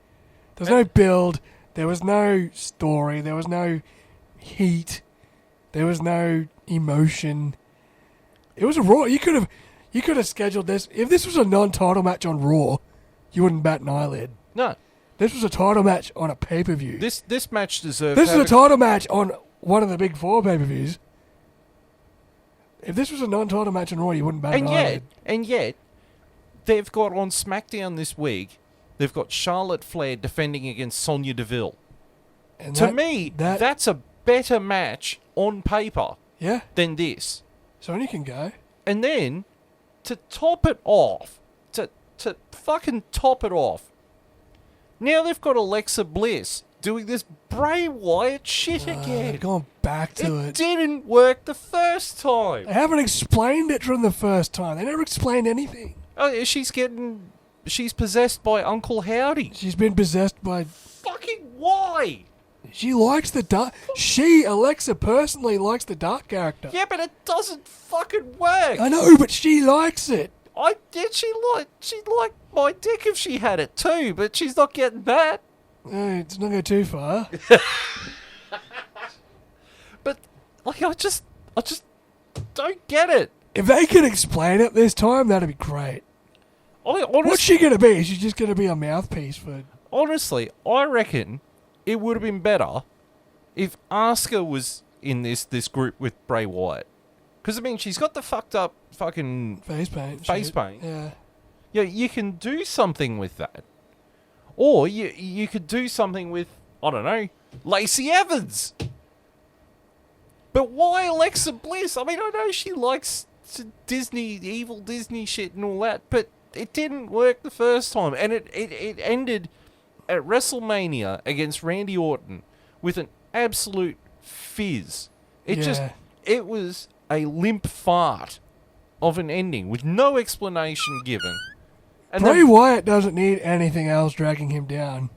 There was no build. There was no story. There was no heat. There was no emotion. It was a Raw. You could have scheduled this. If this was a non-title match on Raw, you wouldn't bat an eyelid. No, This was a title match on a pay-per-view. this match deserved... This is a title match on one of the big 4 pay-per-views. If this was a non-title match on Raw, you wouldn't bat an eyelid. And yet, they've got on SmackDown this week, they've got Charlotte Flair defending against Sonya Deville. And To me, that's a better match on paper yeah, than this. Sonya can go. And then, to top it off, to fucking top it off, now they've got Alexa Bliss doing this Bray Wyatt shit again. Going back to It it. didn't work the first time. They haven't explained it from the first time. They never explained anything. Oh, she's getting she's possessed by Uncle Howdy. She's been possessed by... Fucking why? She likes the dark... Alexa, personally likes the dark character. Yeah, but it doesn't fucking work. I know, but she likes it. She'd like my dick if she had it too, but she's not getting that. It's not going too far. But like, I just don't get it. If they could explain it this time, that'd be great. What's she going to be? She's just going to be a mouthpiece for... Honestly, I reckon it would have been better if Asuka was in this group with Bray Wyatt. Because, I mean, she's got the fucked up fucking... Face paint. Yeah. Yeah, you can do something with that. Or you could do something with, I don't know, Lacey Evans. But why Alexa Bliss? I mean, I know she likes Disney, evil Disney shit and all that, but it didn't work the first time. And it ended at WrestleMania against Randy Orton with an absolute fizz. It was a limp fart of an ending with no explanation given. And Bray Wyatt doesn't need anything else dragging him down.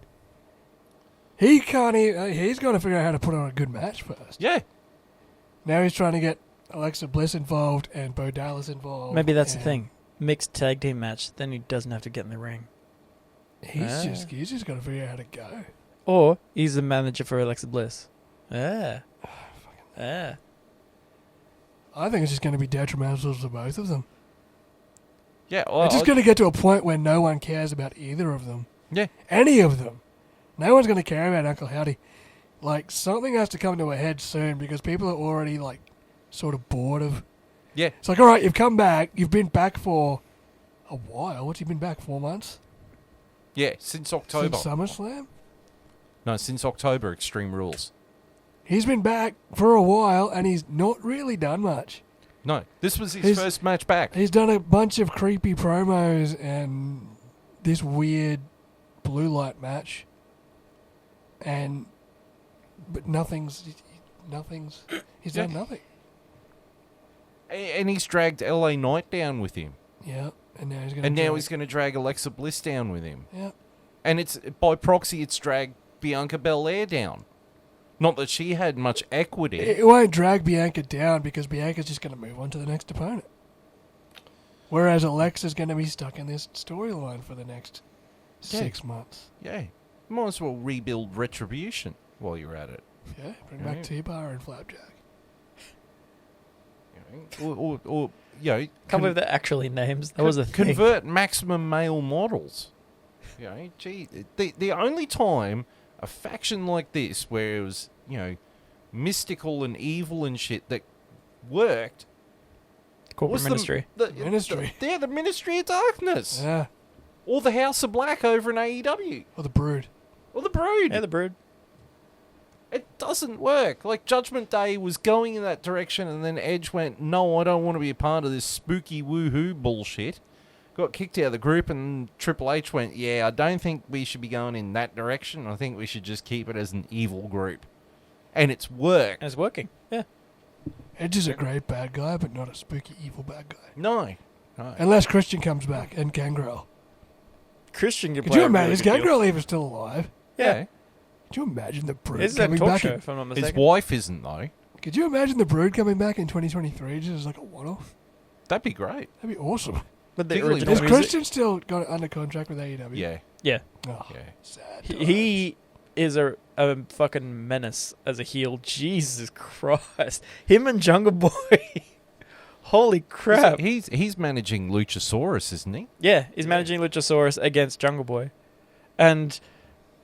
He can't even... He's got to figure out how to put on a good match first. Yeah. Now he's trying to get Alexa Bliss involved and Bo Dallas involved. Maybe that's the thing. Mixed tag team match, then he doesn't have to get in the ring. He's just got to figure out how to go. Or he's the manager for Alexa Bliss. I think it's just going to be detrimental to both of them. Yeah. It's just going to get to a point where no one cares about either of them. Yeah. Any of them. No one's going to care about Uncle Howdy. Like, something has to come to a head soon because people are already, like, sort of bored of... Yeah. It's like, all right, you've come back. You've been back for a while. What's he been back? 4 months? Yeah, since October. Since SummerSlam? No, since October, Extreme Rules. He's been back for a while, and he's not really done much. No, this was his first match back. He's done a bunch of creepy promos and this weird blue light match. But nothing's... He's done nothing. And he's dragged LA Knight down with him. Yeah, and now he's going to drag Alexa Bliss down with him. Yeah. And it's by proxy, it's dragged Bianca Belair down. Not that she had much equity. It won't drag Bianca down because Bianca's just going to move on to the next opponent. Whereas Alexa's going to be stuck in this storyline for the next 6 months. Yeah. Might as well rebuild Retribution while you're at it. Yeah, bring back T-Bar and Flapjack. Or can't believe they're actually names. That was a thing. Convert maximum male models. Gee, the only time a faction like this, where it was, mystical and evil and shit that worked... Corporate Ministry. The Ministry. The Ministry of Darkness. Yeah. Or the House of Black over in AEW. Or the Brood. Yeah, the Brood. It doesn't work. Like, Judgment Day was going in that direction, and then Edge went, no, I don't want to be a part of this spooky woohoo bullshit. Got kicked out of the group, and Triple H went, yeah, I don't think we should be going in that direction. I think we should just keep it as an evil group. And it's worked. It's working, yeah. Edge is a great bad guy, but not a spooky evil bad guy. No. Unless Christian comes back, and Gangrel. Christian can Could play you a imagine? really Is good heel. Gangrel even still alive? Yeah. Could you imagine the Brood It's a coming talk back? show, if I'm not mistaken. His wife isn't, though. Could you imagine the Brood coming back in 2023 just as like a one-off? That'd be great. That'd be awesome. But the Particularly original Has music. Christian still got it under contract with AEW? Yeah. Yeah. Oh, Yeah. sad. He is a fucking menace as a heel. Jesus Christ. Him and Jungle Boy. Holy crap. He's managing Luchasaurus, isn't he? Yeah, he's managing Luchasaurus against Jungle Boy. And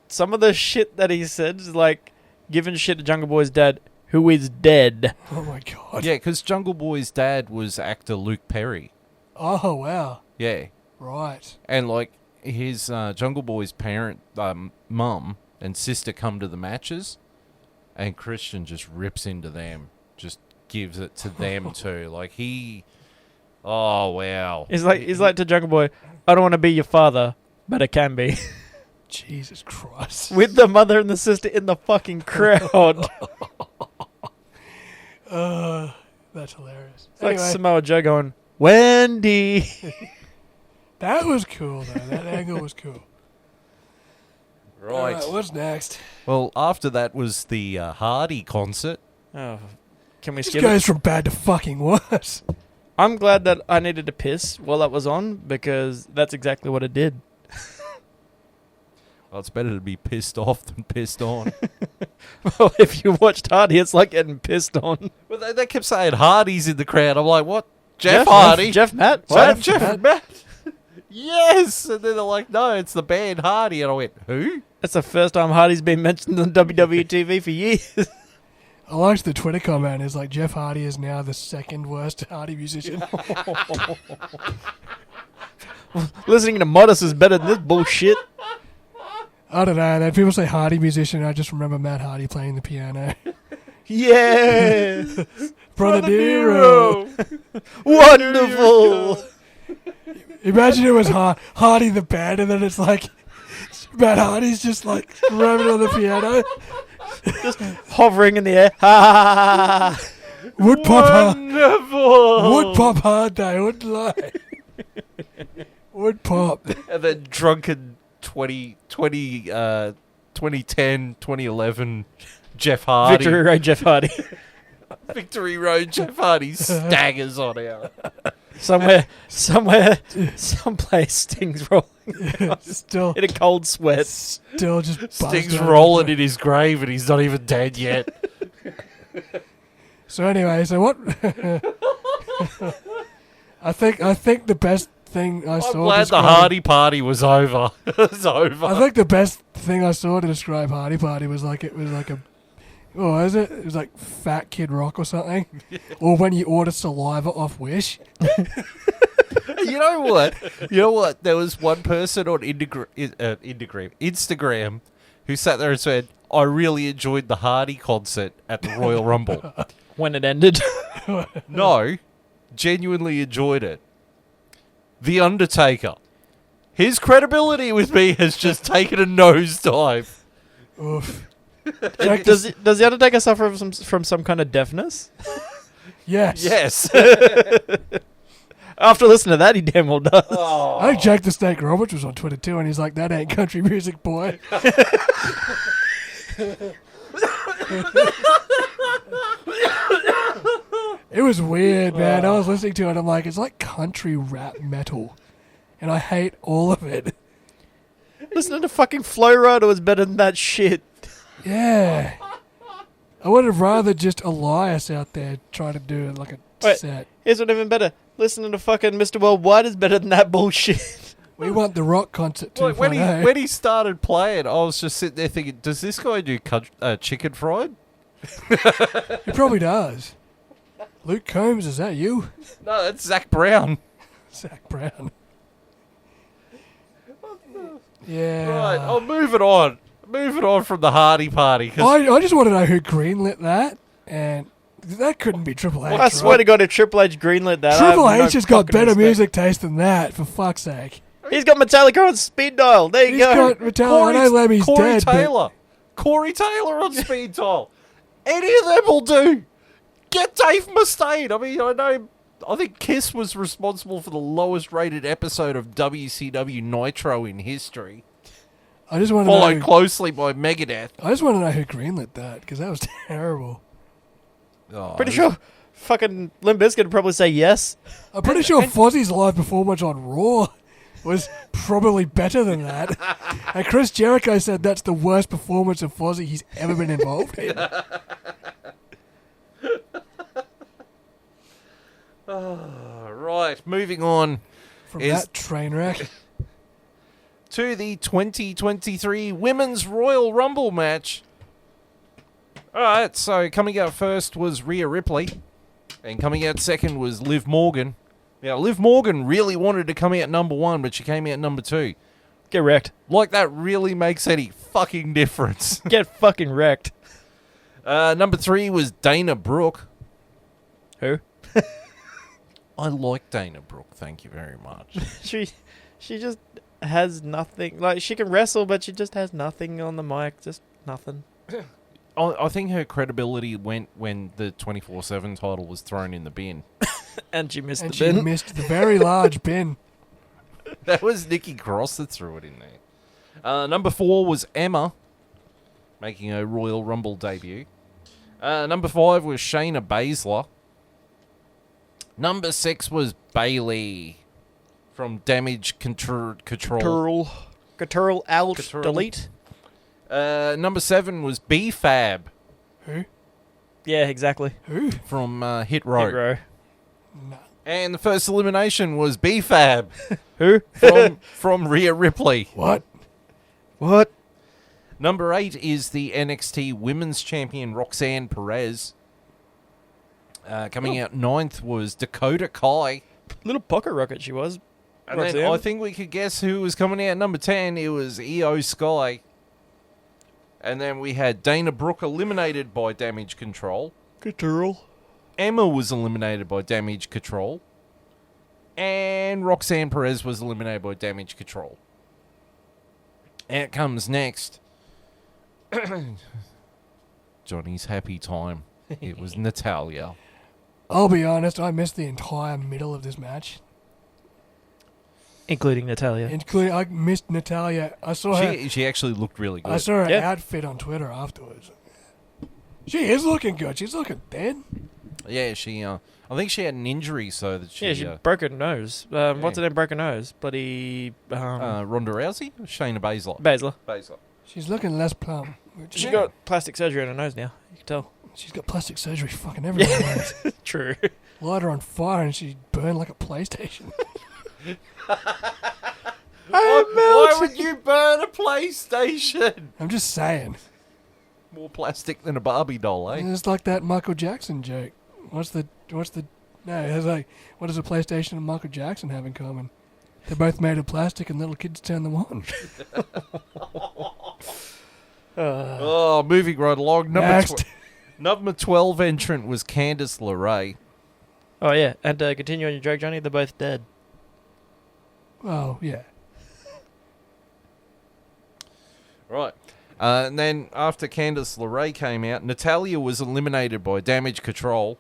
some of the shit that he said is like giving shit to Jungle Boy's dad, who is dead. Oh my god. Yeah, because Jungle Boy's dad was actor Luke Perry. Oh wow. Yeah. Right. And like his Jungle Boy's parent, mum and sister come to the matches, and Christian just rips into them, just gives it to them too. Like oh wow. He's like to Jungle Boy, I don't want to be your father, but I can be. Jesus Christ. With the mother and the sister in the fucking crowd. That's hilarious. It's like Samoa Joe going, Wendy. That was cool, though. That angle was cool. Right. What's next? Well, after that was the Hardy concert. Oh, can we This skip goes it? from bad to fucking worse. I'm glad that I needed to piss while that was on because that's exactly what it did. Well, it's better to be pissed off than pissed on. Well, if you watched Hardy, it's like getting pissed on. Well, they kept saying Hardy's in the crowd. I'm like, what? Jeff Hardy? Jeff Matt? What? What? Jeff Matt? Yes! And then they're like, no, it's the band Hardy. And I went, who? That's the first time Hardy's been mentioned on WWE TV for years. I liked the Twitter comment. It's like Jeff Hardy is now the second worst Hardy musician. Listening to Modest is better than this bullshit. I don't know. Then people say Hardy musician. I just remember Matt Hardy playing the piano. Yeah! Brother Nero. Wonderful! Imagine it was Hardy the band, and then it's like Matt Hardy's just like rubbing on the piano. Just hovering in the air. Ha! Would pop hard. Wonderful! Would pop hard though. Wouldn't lie. Would pop. And then drunken 2010, 2011 Jeff Hardy. Victory Road Jeff Hardy. Victory Road Jeff Hardy staggers on out. Somewhere, someplace Sting's rolling Still, in a cold sweat. still just buzzed Sting's out. rolling in his grave and he's not even dead yet. So anyway, so what? I think the best thing I I'm saw. glad the described- Hardy party was over. It's over. I think the best thing I saw to describe Hardy Party was like a, what is it? It was like Fat Kid Rock or something, or when you order saliva off Wish. You know what? There was one person on Instagram who sat there and said, I really enjoyed the Hardy concert at the Royal Rumble. When it ended. No, genuinely enjoyed it. The Undertaker. His credibility with me has just taken a nosedive. Oof. Does the Undertaker suffer from some kind of deafness? Yes. Yes. After listening to that, he damn well does. Oh. I think Jake the Snake Roberts was on Twitter too, and he's like, "That ain't country music, boy." It was weird, man. I was listening to it. I'm like, it's like country rap metal, and I hate all of it. Listening to fucking Flow Rider was better than that shit. Yeah. I would have rather just Elias out there trying to do like a Wait. set. Here's what even better. Listening to fucking Mr. Worldwide is better than that bullshit. We want the rock concert too. Like when he started playing, I was just sitting there thinking, does this guy do chicken fried? He probably does. Luke Combs, is that you? No, that's Zach Brown. Zach Brown. Yeah. Right, oh, moving on. Moving on from the Hardy party. 'Cause I just want to know who greenlit that, and that couldn't be Triple H. I swear to God, if Triple H greenlit that, Triple I have H no has got fucking better respect. music taste than that, for fuck's sake. He's got Metallica on speed dial. There you He's go. got Metallica. I know Lemmy's Corey dead, Taylor. Corey Taylor on speed dial. Any of them will do. Get Dave Mustaine. I mean, I think Kiss was responsible for the lowest rated episode of WCW Nitro in history. but I just want to Followed know. closely by Megadeth. I just want to know who greenlit that, because that was terrible. Oh, Pretty sure fucking Limp Bizkit would probably say yes. I'm pretty sure Fozzie's live performance on Raw was probably better than that. And Chris Jericho said that's the worst performance of Fozzie he's ever been involved in. Right, moving on From Is- that train wreck. to the 2023 Women's Royal Rumble match. Alright, so coming out first was Rhea Ripley, and coming out second was Liv Morgan. Now, Liv Morgan really wanted to come out number one, but she came out number two. Get wrecked. Like that really makes any fucking difference. Get fucking wrecked. Number three was Dana Brooke. Who? I like Dana Brooke, thank you very much. She just has nothing. Like, she can wrestle, but she just has nothing on the mic. Just nothing. I think her credibility went when the 24/7 title was thrown in the bin. And she missed And the she bin. missed the very large bin. That was Nikki Cross that threw it in there. Number 4 was Emma, making a Royal Rumble debut. Number 5 was Shayna Baszler. Number 6 was Bayley from Damage Control. Control Alt Control. Delete. Number 7 was B-Fab Who? Yeah, exactly. Who? from Hit Row. Hit Row. No. And the first elimination was B-Fab Who? from Rhea Ripley. What? What? Number 8 is the NXT Women's Champion Roxanne Perez. Coming out 9th was Dakota Kai. Little pocket rocket she was. And then Roxanne. I think we could guess who was coming out number 10. It was Io Sky. And then we had Dana Brooke eliminated by Damage Control. Control. Emma was eliminated by Damage Control. And Roxanne Perez was eliminated by Damage Control. Out comes next Johnny's happy time. It was Natalia. I'll be honest, I missed the entire middle of this match. Including Natalia. Including, I missed Natalia. I saw her. She actually looked really good. I saw her Yeah. outfit on Twitter afterwards. She is looking good. She's looking thin. Yeah, she. I think she had an injury, so that she. Yeah, she broke her nose. What's her name? Broke her nose. Bloody. Ronda Rousey, Shayna Baszler. Baszler. She's looking less plump. Which She got plastic surgery on her nose now. You can tell. She's got plastic surgery fucking everywhere. True. Light her on fire and she burned like a PlayStation. Why would you burn a PlayStation? I'm just saying. More plastic than a Barbie doll, eh? It's like that Michael Jackson joke. No, it's like, what does a PlayStation and Michael Jackson have in common? They're both made of plastic and little kids turn them on. Oh, moving right along. Next. Number 12 entrant was Candice LeRae. Oh, yeah. And continue on your joke, Johnny. They're both dead. Oh, yeah. Right. And then after Candice LeRae came out, Natalia was eliminated by Damage Control.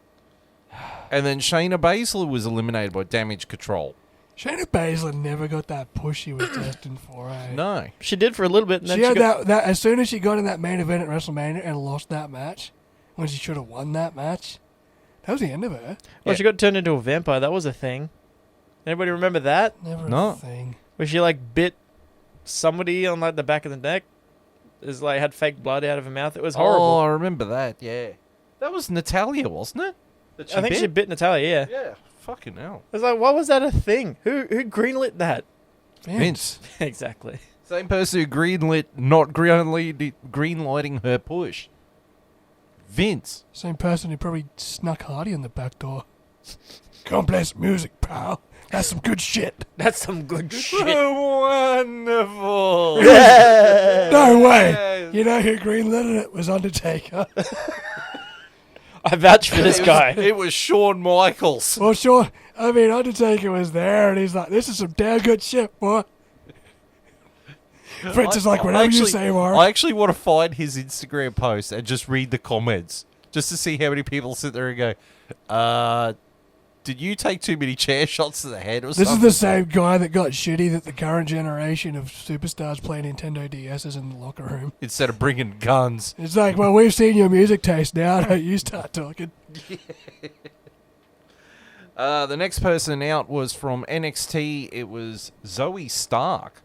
And then Shayna Baszler was eliminated by Damage Control. Shayna Baszler never got that push she was destined for, eh? No. She did for a little bit. And then She had got, that as soon as she got in that main event at WrestleMania and lost that match, when she should have won that match, that was the end of her. Well, Yeah. she got turned into a vampire. That was a thing. Anybody remember that? Never No. a thing. Where she, like, bit somebody on, like, the back of the neck. Is like, had fake blood out of her mouth. It was horrible. Oh, I remember that, yeah. That was Natalia, wasn't it? That I think she bit Natalia, yeah. Yeah, fucking hell. I was like, why was that a thing? Who greenlit that? Vince. Exactly. Same person who not greenlighting her push. Vince. Same person who probably snuck Hardy in the back door. Complex music, pal. That's some good shit. That's some good shit. Wonderful. No way. You know who greenlit it was Undertaker. I vouch for this guy. It was Shawn Michaels. Well, sure. I mean, Undertaker was there, and he's like, "This is some damn good shit, boy." Fritz is like, "Whatever you say, Warren." I actually want to find his Instagram post and just read the comments, just to see how many people sit there and go, did you take too many chair shots to the head or This something? is the same guy that got shitty that the current generation of superstars play Nintendo DSs in the locker room. Instead of bringing guns. It's like, well, we've seen your music taste now. Don't you start talking. The next person out was from NXT. It was Zoe Stark.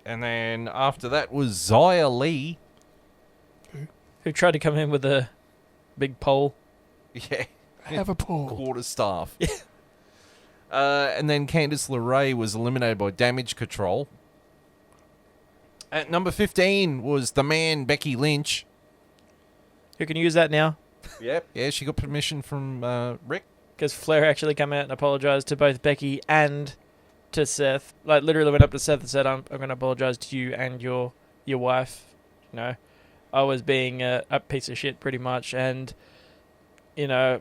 And then after that was Xia Li. Who tried to come in with a big pole. Yeah. Have a pool. Quarterstaff. And then Candice LeRae was eliminated by Damage Control. At number 15 was the man, Becky Lynch. Who can use that now? Yep. Yeah, she got permission from Rick. Because Flair actually came out and apologized to both Becky and to Seth. Like, literally went up to Seth and said, I'm going to apologize to you and your wife. You know, I was being a piece of shit pretty much. And, you know,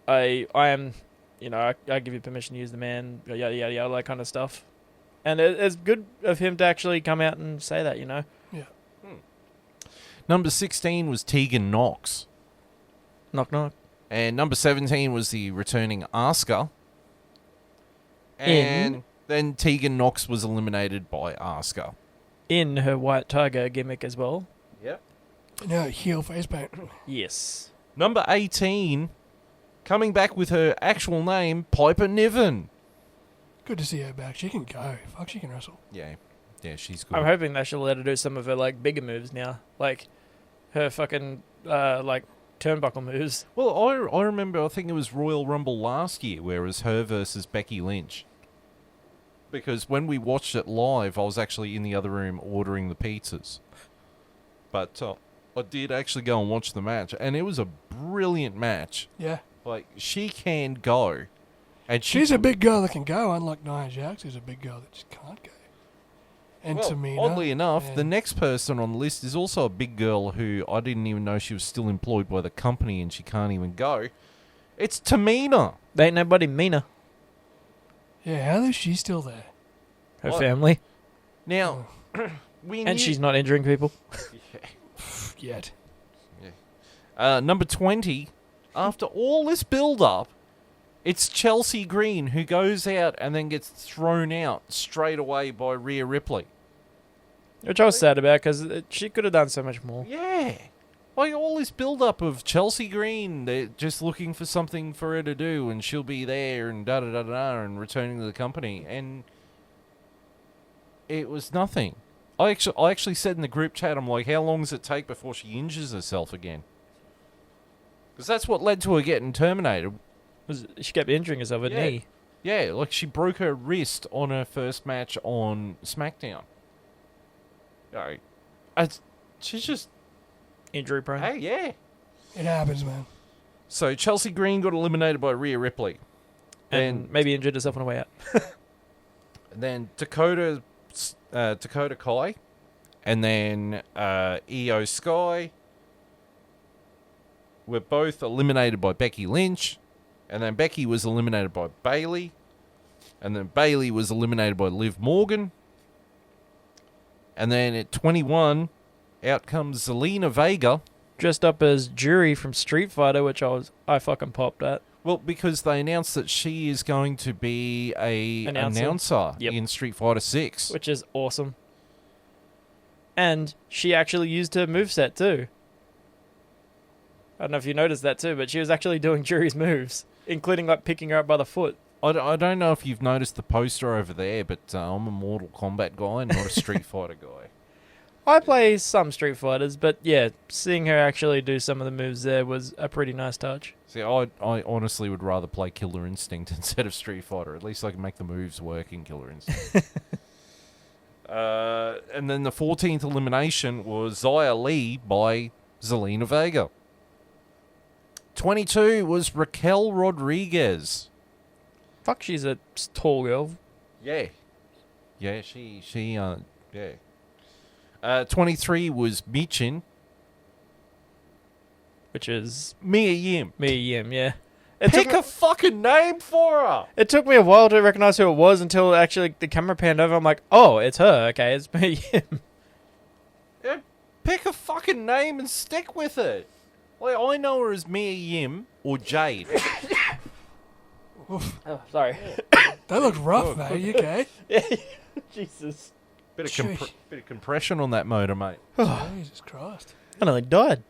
I am, you know, I give you permission to use the man, yada, yada, yada, that kind of stuff. And it's good of him to actually come out and say that, you know. Yeah. Number 16 was Tegan Knox. Knock, knock. And number 17 was the returning Asuka. And then Tegan Knox was eliminated by Asuka. In her White Tiger gimmick as well. Yep. No, heel face paint. Yes. Number 18, coming back with her actual name, Piper Niven. Good to see her back. She can go. Fuck, she can wrestle. Yeah. Yeah, she's good. I'm hoping they should let her do some of her like bigger moves now. Like her fucking like turnbuckle moves. Well, I remember, I think it was Royal Rumble last year where it was her versus Becky Lynch. Because when we watched it live, I was actually in the other room ordering the pizzas. But I did actually go and watch the match, and it was a brilliant match. Yeah. Like, she can go. And She's a big girl that can go, unlike Nia Jax, who's a big girl that just can't go. And well, Tamina. oddly enough, and the next person on the list is also a big girl who I didn't even know she was still employed by the company and she can't even go. It's Tamina. There ain't nobody meaner. Yeah, how is she still there? Her What? family. Now, we And knew- she's not injuring people. Yet. Number 20, after all this build-up, it's Chelsea Green who goes out and then gets thrown out straight away by Rhea Ripley. Which I was sad about because she could have done so much more. Yeah. Like, all this build-up of Chelsea Green, they're just looking for something for her to do, and she'll be there, and da-da-da-da, and returning to the company, and it was nothing. I actually said in the group chat, I'm like, how long does it take before she injures herself again? Because that's what led to her getting terminated. She kept injuring herself at Yeah. knee. Yeah, like she broke her wrist on her first match on SmackDown. She's just, Injury prone. hey, yeah. It happens, man. So Chelsea Green got eliminated by Rhea Ripley. And maybe injured herself on the way out. And then Dakota Kai, and then Io Sky were both eliminated by Becky Lynch, and then Becky was eliminated by Bayley, and then Bayley was eliminated by Liv Morgan, and then at 21, out comes Zelina Vega. Dressed up as Jury from Street Fighter, which I fucking popped at. Well, because they announced that she is going to be a announcer Yep. in Street Fighter 6. Which is awesome. And she actually used her moveset too. I don't know if you noticed that too, but she was actually doing Jury's moves, including like picking her up by the foot. I don't know if you've noticed the poster over there, but I'm a Mortal Kombat guy, not a Street Fighter guy. I play some Street Fighters, but yeah, seeing her actually do some of the moves there was a pretty nice touch. See, I honestly would rather play Killer Instinct instead of Street Fighter. At least I can make the moves work in Killer Instinct. And then the 14th elimination was Xia Li by Zelina Vega. 22 was Raquel Rodriguez. Fuck, she's a tall girl. Yeah. Yeah, yeah. 23 was Michin. Which is Mia Yim. Mia Yim, yeah. Pick a fucking name for her. It took me a while to recognize who it was until actually the camera panned over. I'm like, oh, it's her. Okay, it's Mia Yim. Yeah, pick a fucking name and stick with it. Like, I know her as Mia Yim or Jade. Oh, sorry. That looked rough, mate. You okay? Jesus. Bit Sheesh. of compression on that motor, mate. Jesus Christ. I nearly died.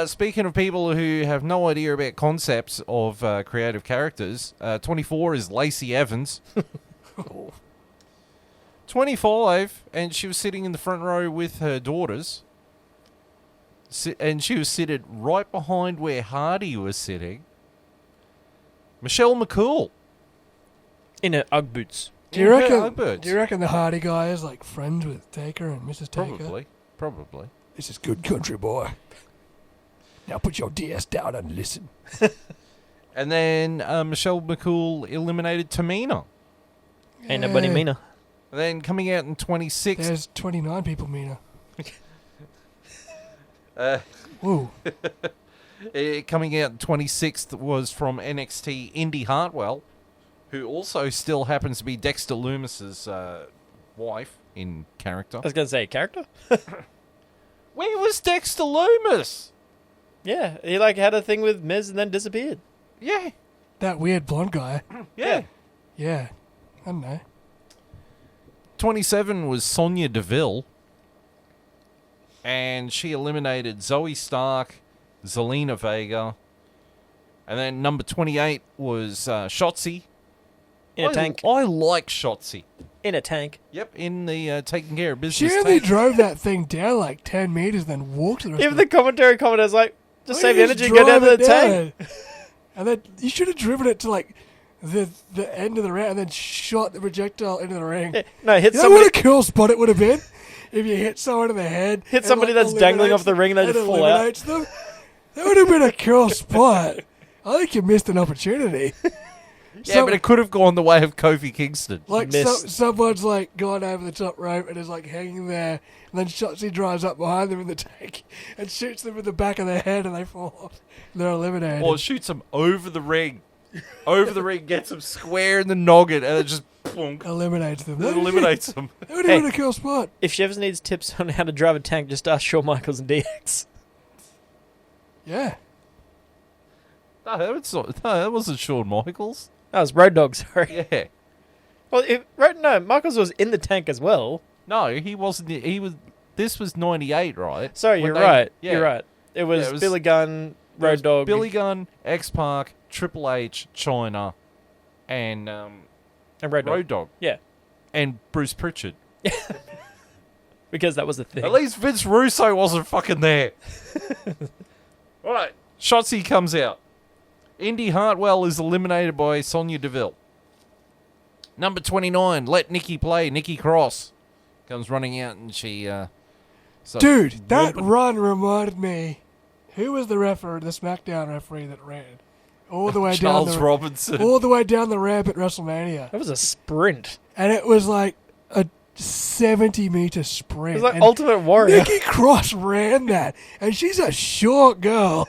Speaking of people who have no idea about concepts of creative characters, 24 is Lacey Evans. 25, and she was sitting in the front row with her daughters. And she was seated right behind where Hardy was sitting. Michelle McCool. In her Ugg boots. Do you In her reckon? Uggbirds. Do you reckon the Hardy guy is like friends with Taker and Mrs. Taker? Probably. This is good country boy. Now put your DS down and listen. And then Michelle McCool eliminated Tamina. Ain't nobody Yay. meaner. And then coming out in 26, There's 29 people, Mina. uh, Woo. coming out in 26th was from NXT Indy Hartwell, who also still happens to be Dexter Loomis's wife in character. I was going to say, character? Where was Dexter Loomis? Yeah, he like had a thing with Miz and then disappeared. Yeah, That weird blonde guy. yeah. Yeah. don't know. 27 was Sonya Deville. And she eliminated Zoe Stark, Zelina Vega. And then number 28 was Shotzi. In a tank. I like Shotzi. In a tank. Yep, in the taking care of business She only tank. drove that thing down like 10 meters, then walked the rest Even of the commentator's like, just Why save don't you energy and go down to the tank. down? And then you should have driven it to like the end of the round and then shot the projectile into the ring. Yeah, no, hit You know somebody. what a cool spot it would have been? If you hit someone in the head. Hit and, somebody like, that's dangling off the ring and they just fall out. eliminates them. That would have been a cool spot. I think you missed an opportunity. Yeah, but it could have gone the way of Kofi Kingston. Like Missed. someone's like gone over the top rope and is like hanging there, and then Shotzi drives up behind them in the tank and shoots them in the back of their head, and they fall off. They're eliminated. Or shoots them over the ring. Over the ring, gets them square in the noggin, and it just boonk, Eliminates them. it eliminates them. That would have been a cool spot. If Chevs needs tips on how to drive a tank, just ask Shawn Michaels and DX. Yeah. No, that wasn't Shawn Michaels. That was Road Dogg, sorry. Yeah. Well, no, Michaels was in the tank as well. No, he wasn't. He was. This was 98, right? Sorry, When you're they- right. yeah. You're right. It was, Yeah, it was- Billy Gunn, There was Road Dogg. Billy Gunn, X-Pac, Triple H, China, and and Road Dogg. Road Dogg. Yeah. And Bruce Pritchard. Because that was the thing. At least Vince Russo wasn't fucking there. All right, Shotzi comes out. Indy Hartwell is eliminated by Sonya Deville. Number 29, Let Nikki Play. Nikki Cross comes running out and she... starts Dude, that whooping. run reminded me. Who was the SmackDown referee that ran all the way Charles down Robinson. all the way down the ramp at WrestleMania? That was a sprint. And it was like a 70-meter sprint. It was like and Ultimate Warrior. Nikki Cross ran that, and she's a short girl.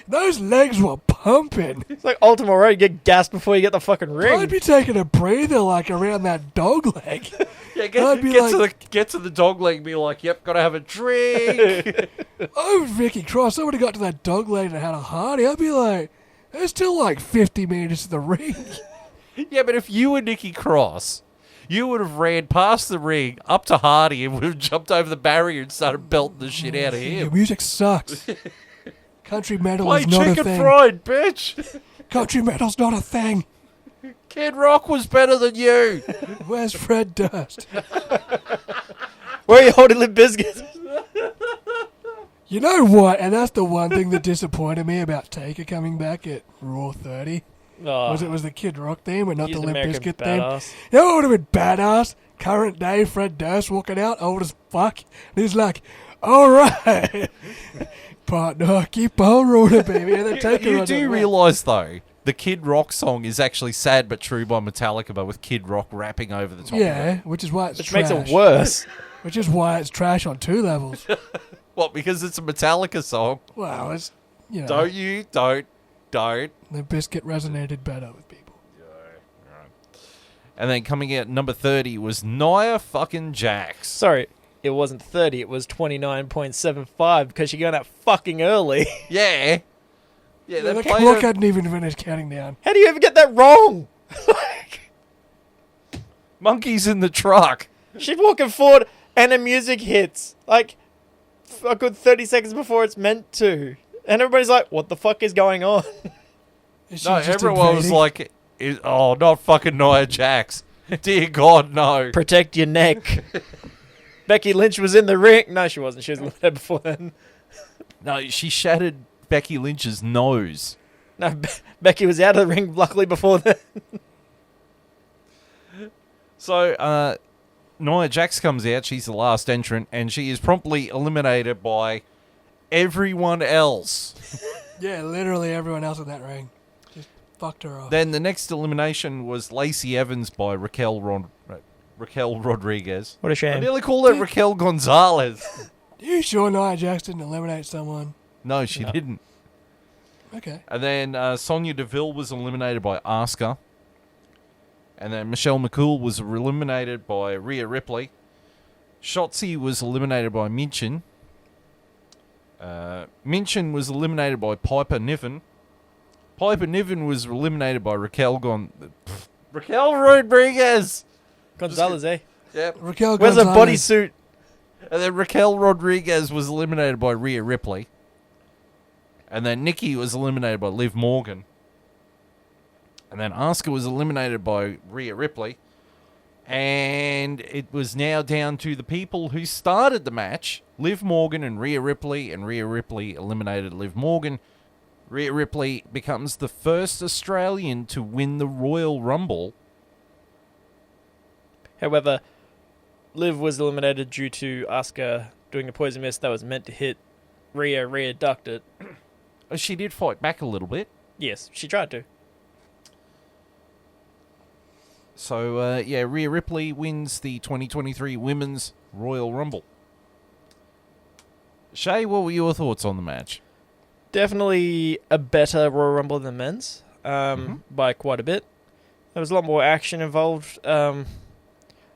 Those legs were pumping. It's like Ultimate Warrior. You get gassed before you get the fucking ring. I'd be taking a breather like around that dog leg. Yeah, I'd be get to the dog leg and be like, yep, gotta have a drink. Oh, Vicky Cross, somebody got to that dog leg and had a Hardy. I'd be like, there's still like 50 meters to the ring. Yeah, but if you were Nikki Cross, you would have ran past the ring up to Hardy and would have jumped over the barrier and started belting the shit out of Your him. music sucks. Country metal Play is not a chicken thing. fried, bitch. Country metal's not a thing. Kid Rock was better than you. Where's Fred Durst? Where are you holding Limp Bizkit? You know what? And that's the one thing that disappointed me about Taker coming back at Raw 30. Oh, Was it was the Kid Rock theme and not he's the an Limp American Bizkit theme? badass. You know what would have been badass? Current day Fred Durst walking out, old as fuck. And he's like, all right. Partner, keep on rolling, baby. And then Taker You runs do out. realise, though, the Kid Rock song is actually Sad But True by Metallica, but with Kid Rock rapping over the top of it. Yeah, which is why it's Which trash. makes it worse. Which is why it's trash on two levels. What, because it's a Metallica song? Well, it's, you know, Don't. the biscuit resonated better with people. And then coming out number 30 was Nia fucking Jax. Sorry, it wasn't 30. It was 29.75 because you're going out fucking early. Yeah. Yeah, The they clock played it. hadn't even finished counting down. How do you ever get that wrong? Monkeys in the truck. She's walking forward and the music hits. Like, a good 30 seconds before it's meant to. And everybody's like, what the fuck is going on? Is she No, just everyone was invading? like, oh, not fucking Nia Jax. Dear God, no. Protect your neck. Becky Lynch was in the ring. No, she wasn't. She was eliminated before then. No, she shattered Becky Lynch's nose. No, Becky was out of the ring, luckily, before then. So, Nia Jax comes out. She's the last entrant, and she is promptly eliminated by everyone else. Yeah, literally everyone else in that ring just fucked her off. Then the next elimination was Lacey Evans by Raquel Rodriguez. What a I shame. nearly called her Raquel Gonzalez. Are you sure Nia Jax didn't eliminate someone? No, she No. didn't. Okay. And then Sonya Deville was eliminated by Asuka. And then Michelle McCool was eliminated by Rhea Ripley. Shotzi was eliminated by Minchin. Minchin was eliminated by Piper Niven. Piper Niven was eliminated by Raquel Raquel Rodriguez. Gonzalez, eh? Yep. Raquel Where's a Gonzalez. bodysuit? And then Raquel Rodriguez was eliminated by Rhea Ripley. And then Nikki was eliminated by Liv Morgan. And then Asuka was eliminated by Rhea Ripley. And it was now down to the people who started the match, Liv Morgan and Rhea Ripley eliminated Liv Morgan. Rhea Ripley becomes the first Australian to win the Royal Rumble. However, Liv was eliminated due to Asuka doing a poison mist that was meant to hit Rhea. Rhea ducked it. She did fight back a little bit. Yes, she tried to. So, Rhea Ripley wins the 2023 Women's Royal Rumble. Shay, what were your thoughts on the match? Definitely a better Royal Rumble than men's, by quite a bit. There was a lot more action involved.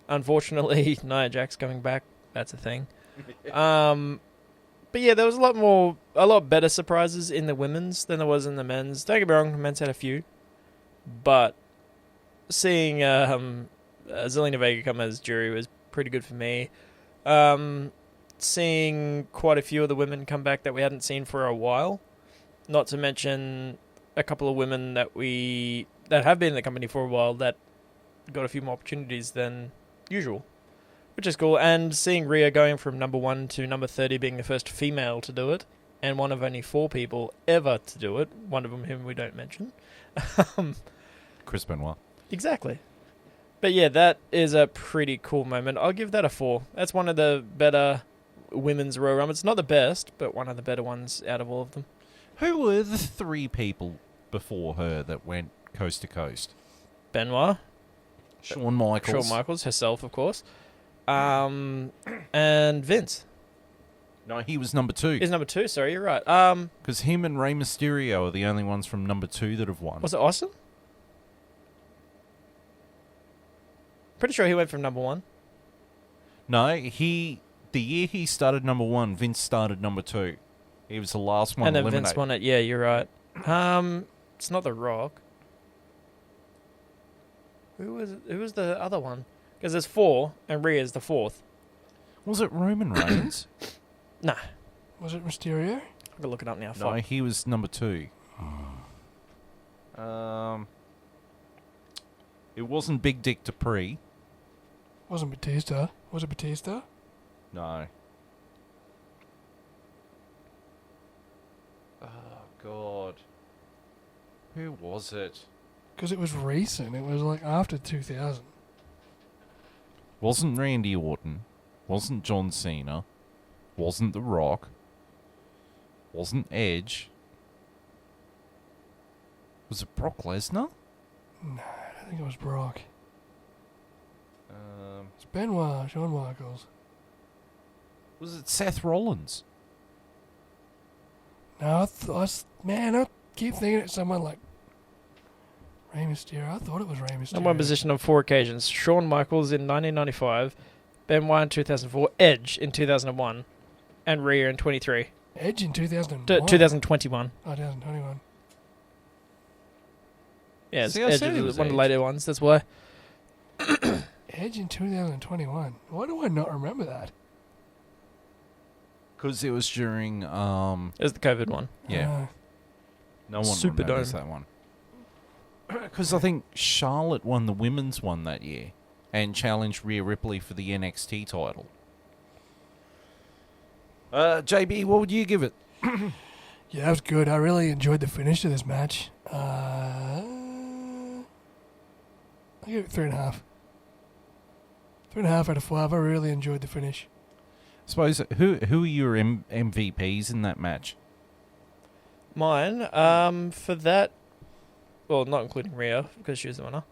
Unfortunately, Nia Jax coming back, that's a thing. But yeah, there was a lot better surprises in the women's than there was in the men's. Don't get me wrong, the men's had a few. But seeing Zelina Vega come as jury was pretty good for me. Seeing quite a few of the women come back that we hadn't seen for a while. Not to mention a couple of women that have been in the company for a while that got a few more opportunities than usual, which is cool. And seeing Rhea going from number 1 to number 30, being the first female to do it, and one of only 4 people ever to do it, one of them whom we don't mention. Chris Benoit. Exactly. But yeah, that is a pretty cool moment. I'll give that a 4. That's one of the better women's Royal Rumble. It's not the best, but one of the better ones out of all of them. Who were the 3 people before her that went coast to coast? Benoit. Shawn Michaels. Shawn Michaels, herself, of course. And Vince. No, he was number 2. He's number 2, sorry, you're right. Because him and Rey Mysterio are the only ones from number 2 that have won. Was it Austin? Pretty sure he went from number 1. No, the year he started number 1, Vince started number 2. He was the last one And then eliminated. Vince won it. Yeah, you're right. It's not The Rock. Who was the other one? Because there's 4, and Rhea's the 4th. Was it Roman Reigns? Nah. Was it Mysterio? I'm going to look it up now. No, he was number 2. It wasn't Big Dick Dupree. Wasn't Batista. Was it Batista? No. Oh, God. Who was it? Because it was recent. It was like after 2000. Wasn't Randy Orton. Wasn't John Cena. Wasn't The Rock. Wasn't Edge. Was it Brock Lesnar? No, I don't think it was Brock. It's Benoit, Shawn Michaels. Was it Seth Rollins? No, I keep thinking it's someone like Rey Mysterio. I thought it was Rey Mysterio. Number 1 position on 4 occasions. Shawn Michaels in 1995, Benoit in 2004, Edge in 2001, and Rhea in 23. Edge in 2001. 2021. Oh, 2021. Yeah, See, I Edge said it is was one of the Edge. later ones. That's why. Edge in 2021. Why do I not remember that? Because it was during, It was the COVID one. yeah. No one Superdome. remembers that one. Because I think Charlotte won the women's one that year and challenged Rhea Ripley for the NXT title. JB, what would you give it? Yeah, that was good. I really enjoyed the finish to this match. I give it 3.5. 3.5 out of 5. I really enjoyed the finish. I suppose, who are your MVPs in that match? Mine, for that, well, not including Rhea because she was the winner.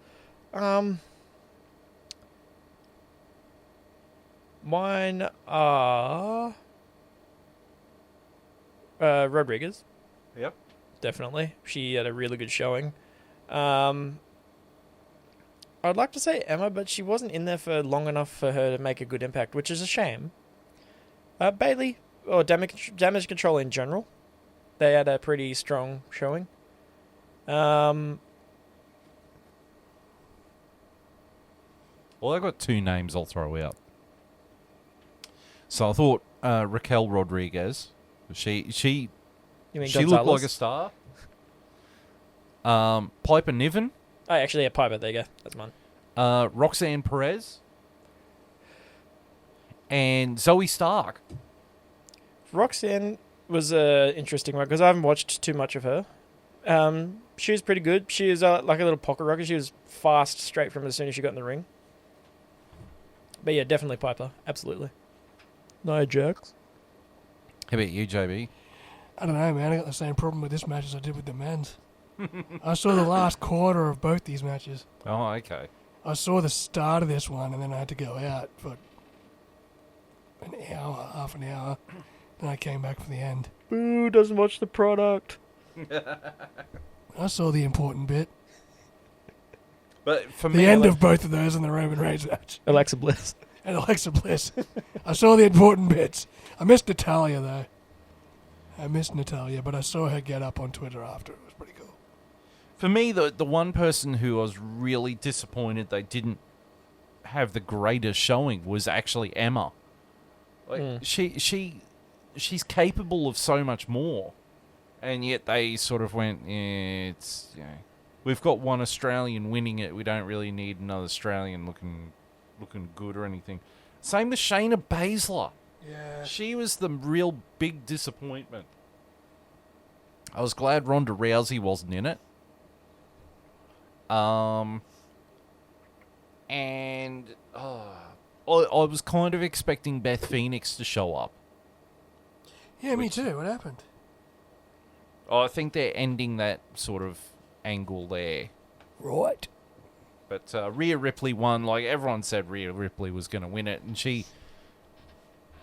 Mine are Rodriguez. Yep. Definitely, she had a really good showing. I'd like to say Emma, but she wasn't in there for long enough for her to make a good impact, which is a shame. Bailey, or damage control in general, they had a pretty strong showing. Well, I've got two names I'll throw out. So I thought Raquel Rodriguez. She You mean looked Gonzalez? like a star. Piper Niven, Oh, actually, yeah, Piper. There you go. That's mine. Roxanne Perez, and Zoe Stark. Roxanne was an interesting one because I haven't watched too much of her. She was pretty good. She was like a little pocket rocket. She was fast straight from as soon as she got in the ring. But yeah, definitely Piper. Absolutely. No Jax. How about you, JB? I don't know, man. I got the same problem with this match as I did with the men's. I saw the last quarter of both these matches. Oh, okay. I saw the start of this one, and then I had to go out for an hour, half an hour. Then I came back for the end. Boo, doesn't watch the product. I saw the important bit. But for The me, end of both of those in the Roman Reigns match. Alexa Bliss. And Alexa Bliss. I saw the important bits. I missed Natalia, though. But I saw her get up on Twitter after. It was pretty cool. For me, the one person who I was really disappointed they didn't have the greatest showing was actually Emma. Like she's capable of so much more, and yet they sort of went, it's we've got one Australian winning it. We don't really need another Australian looking good or anything. Same with Shayna Baszler. Yeah. She was the real big disappointment. I was glad Ronda Rousey wasn't in it. And I was kind of expecting Beth Phoenix to show up. Yeah, me too. What happened? I think they're ending that sort of angle there. Right. But Rhea Ripley won. Like, everyone said Rhea Ripley was going to win it. And she,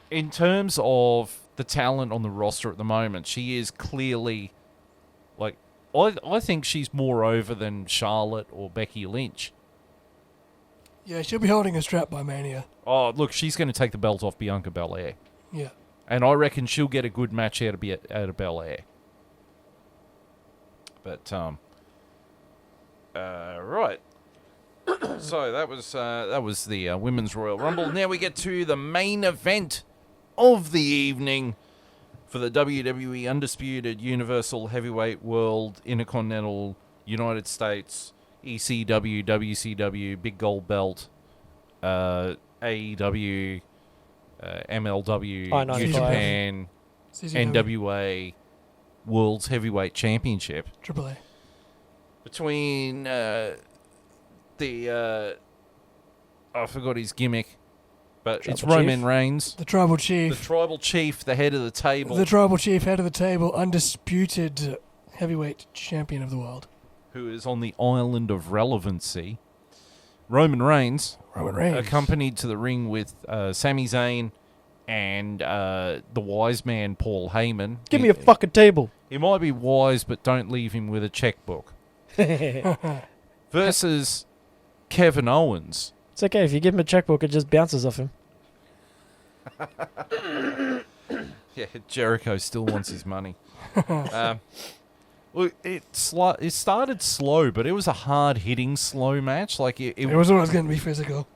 in terms of the talent on the roster at the moment, she is clearly, like, I think she's more over than Charlotte or Becky Lynch. Yeah, she'll be holding a strap by Mania. Oh, look, she's going to take the belt off Bianca Belair. Yeah. And I reckon she'll get a good match out of Belair. But, right. So that was the Women's Royal Rumble. Now we get to the main event of the evening for the WWE Undisputed Universal Heavyweight World Intercontinental United States ECW, WCW, Big Gold Belt, AEW, MLW, I-95. New Japan, CCW. NWA World's Heavyweight Championship Triple A. between I forgot his gimmick, but Tribal it's Roman Chief? Reigns, The Tribal the Chief. Tribal Chief, the head of the table, The Tribal Chief, head of the table, undisputed heavyweight champion of the world. who is on the island of relevancy. Roman Reigns, Roman Reigns. accompanied to the ring with Sami Zayn and the wise man Paul Heyman. Give me a fucking table. He might be wise, but don't leave him with a checkbook. Versus Kevin Owens. It's okay if you give him a checkbook, it just bounces off him. Yeah, Jericho still wants his money. Look, it started slow, but it was a hard-hitting slow match. Like It was always going to be physical.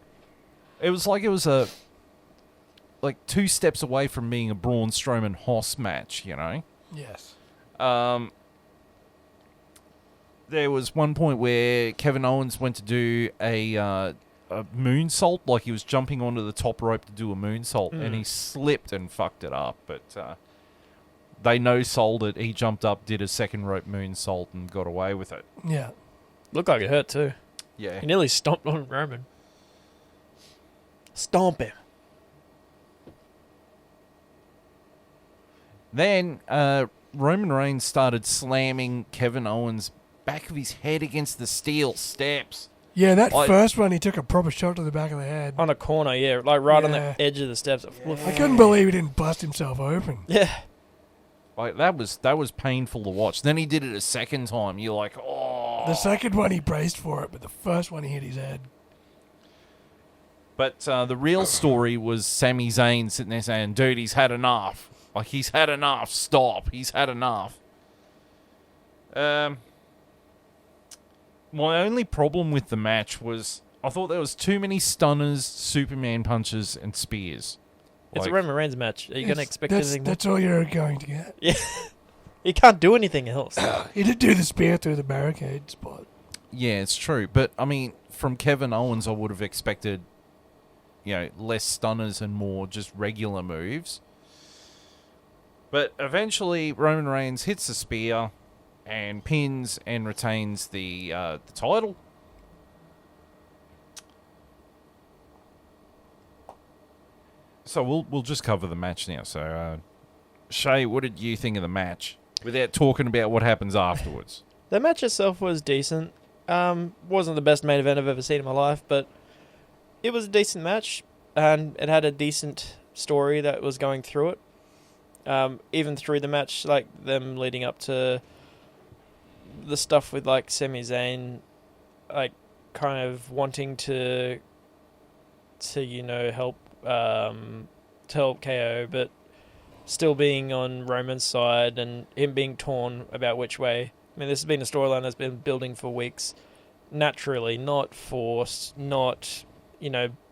it was like it was a 2 steps away from being a Braun Strowman Hoss match. You know. Yes. There was one point where Kevin Owens went to do a moonsault, like he was jumping onto the top rope to do a moonsault, and he slipped and fucked it up. But they no-sold it. He jumped up, did a second rope moonsault, and got away with it. Yeah. Looked like it hurt too. Yeah. He nearly stomped on Roman. Stomp him. Then Roman Reigns started slamming Kevin Owens' back of his head against the steel steps. Yeah, that I- first one, he took a proper shot to the back of the head. On a corner, yeah. Like right on Yeah. the edge of the steps. I couldn't believe he didn't bust himself open. Yeah. Like that was painful to watch. Then he did it a second time. You're like, oh. The second one, he braced for it, but the first one, he hit his head. But the real story was Sami Zayn sitting there saying, dude, he's had enough. Like, he's had enough. Stop. He's had enough. My only problem with the match was I thought there was too many stunners, Superman punches, and spears. It's a Roman Reigns match. Are you going to expect that's, anything That's all you're going to get. Yeah. He can't do anything else. He did do the spear through the barricade spot. Yeah, it's true. But, I mean, from Kevin Owens, I would have expected, less stunners and more just regular moves. But eventually, Roman Reigns hits the spear and pins and retains the title. So we'll just cover the match now. So, Shay, what did you think of the match? Without talking about what happens afterwards. The match itself was decent. Wasn't the best main event I've ever seen in my life, but it was a decent match, and it had a decent story that was going through it. Even through the match, like them leading up to the stuff with like Sami Zayn, like kind of wanting to help KO, but still being on Roman's side and him being torn about which way. I mean, this has been a storyline that's been building for weeks, naturally, not forced, not,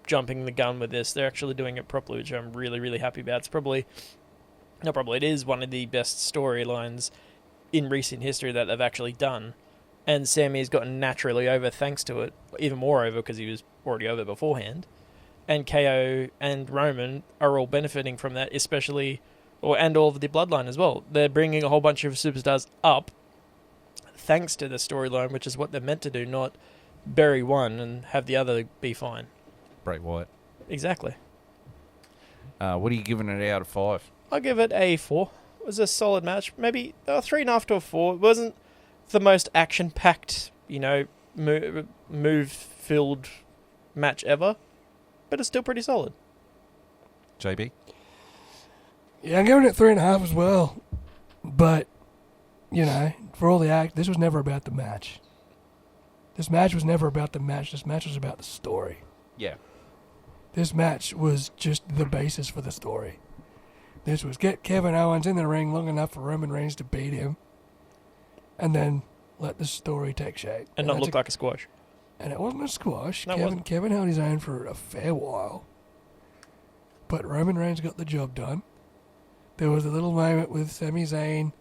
jumping the gun with this. They're actually doing it properly, which I'm really, really happy about. It is one of the best storylines in recent history that they've actually done. And Sami has gotten naturally over thanks to it, even more over because he was already over beforehand. And KO and Roman are all benefiting from that, and all of the bloodline as well. They're bringing a whole bunch of superstars up thanks to the storyline, which is what they're meant to do, not bury one and have the other be fine. Bray Wyatt. Exactly. What are you giving it out of 5? I'll give it a 4. It was a solid match. Maybe a 3.5 to a 4. It wasn't the most action-packed, move-filled match ever, but it's still pretty solid. JB? Yeah, I'm giving it 3.5 as well. But, for all the act, this was never about the match. This match was never about the match. This match was about the story. Yeah. This match was just the basis for the story. This was get Kevin Owens in the ring long enough for Roman Reigns to beat him, and then let the story take shape. And not look like a squash. And it wasn't a squash. No, Kevin held his own for a fair while. But Roman Reigns got the job done. There was a little moment with Sami Zayn,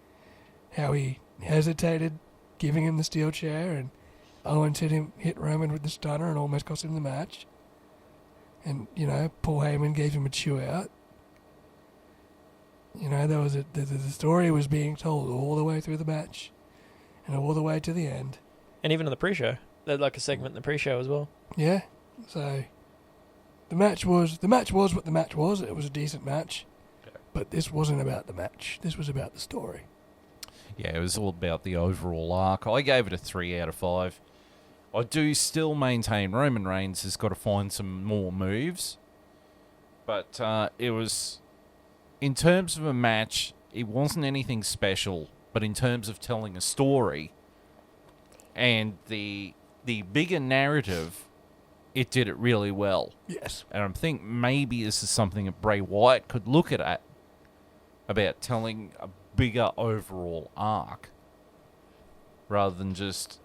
how he hesitated giving him the steel chair, and Owens hit Roman with the stunner and almost cost him the match. And, Paul Heyman gave him a chew out. There was the story was being told all the way through the match and all the way to the end. And even in the pre-show. They had like a segment in the pre-show as well. Yeah. So the match was what the match was. It was a decent match. But this wasn't about the match. This was about the story. Yeah, it was all about the overall arc. I gave it a 3 out of 5. I do still maintain Roman Reigns has got to find some more moves. But it was, in terms of a match, it wasn't anything special. But in terms of telling a story and the bigger narrative, it did it really well. Yes. And I think maybe this is something that Bray Wyatt could look at about telling a bigger overall arc rather than just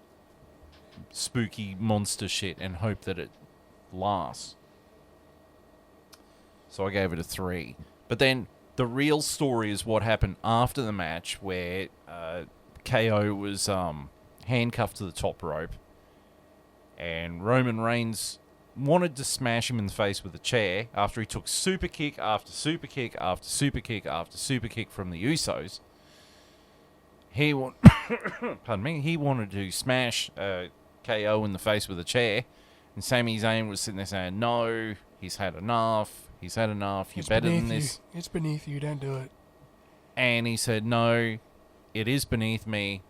spooky monster shit and hope that it lasts. So I gave it a 3. But then the real story is what happened after the match, where KO was handcuffed to the top rope and Roman Reigns wanted to smash him in the face with a chair after he took super kick after super kick after super kick after super kick from the Usos. He wanted to smash KO in the face with a chair, and Sami Zayn was sitting there saying, "No, he's had enough. He's had enough. You're better than this. It's beneath you. Don't do it." And he said, "No, it is beneath me.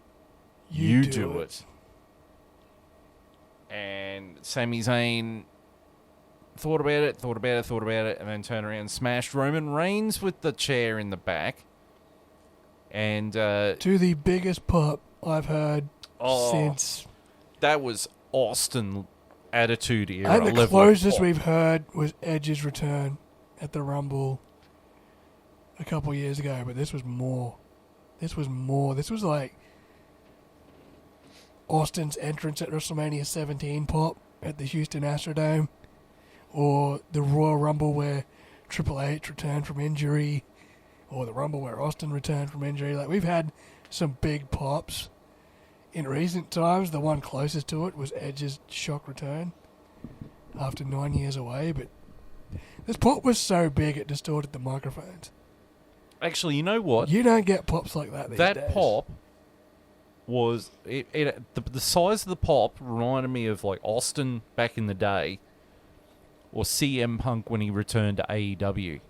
You do it." And Sami Zayn thought about it, and then turned around and smashed Roman Reigns with the chair in the back. And to the biggest pop I've heard since. That was Austin Attitude Era. I think the closest we've heard was Edge's return at the Rumble a couple years ago, but this was more. This was like Austin's entrance at WrestleMania 17 pop. at the Houston Astrodome, or the Royal Rumble where Triple H returned from injury, or the Rumble where Austin returned from injury. Like, we've had some big pops in recent times. The one closest to it was Edge's shock return after 9 years away, but this pop was so big it distorted the microphones. Actually, you know what? You don't get pops like that these days. That pop was the size of the pop reminded me of like Austin back in the day, or CM Punk when he returned to AEW,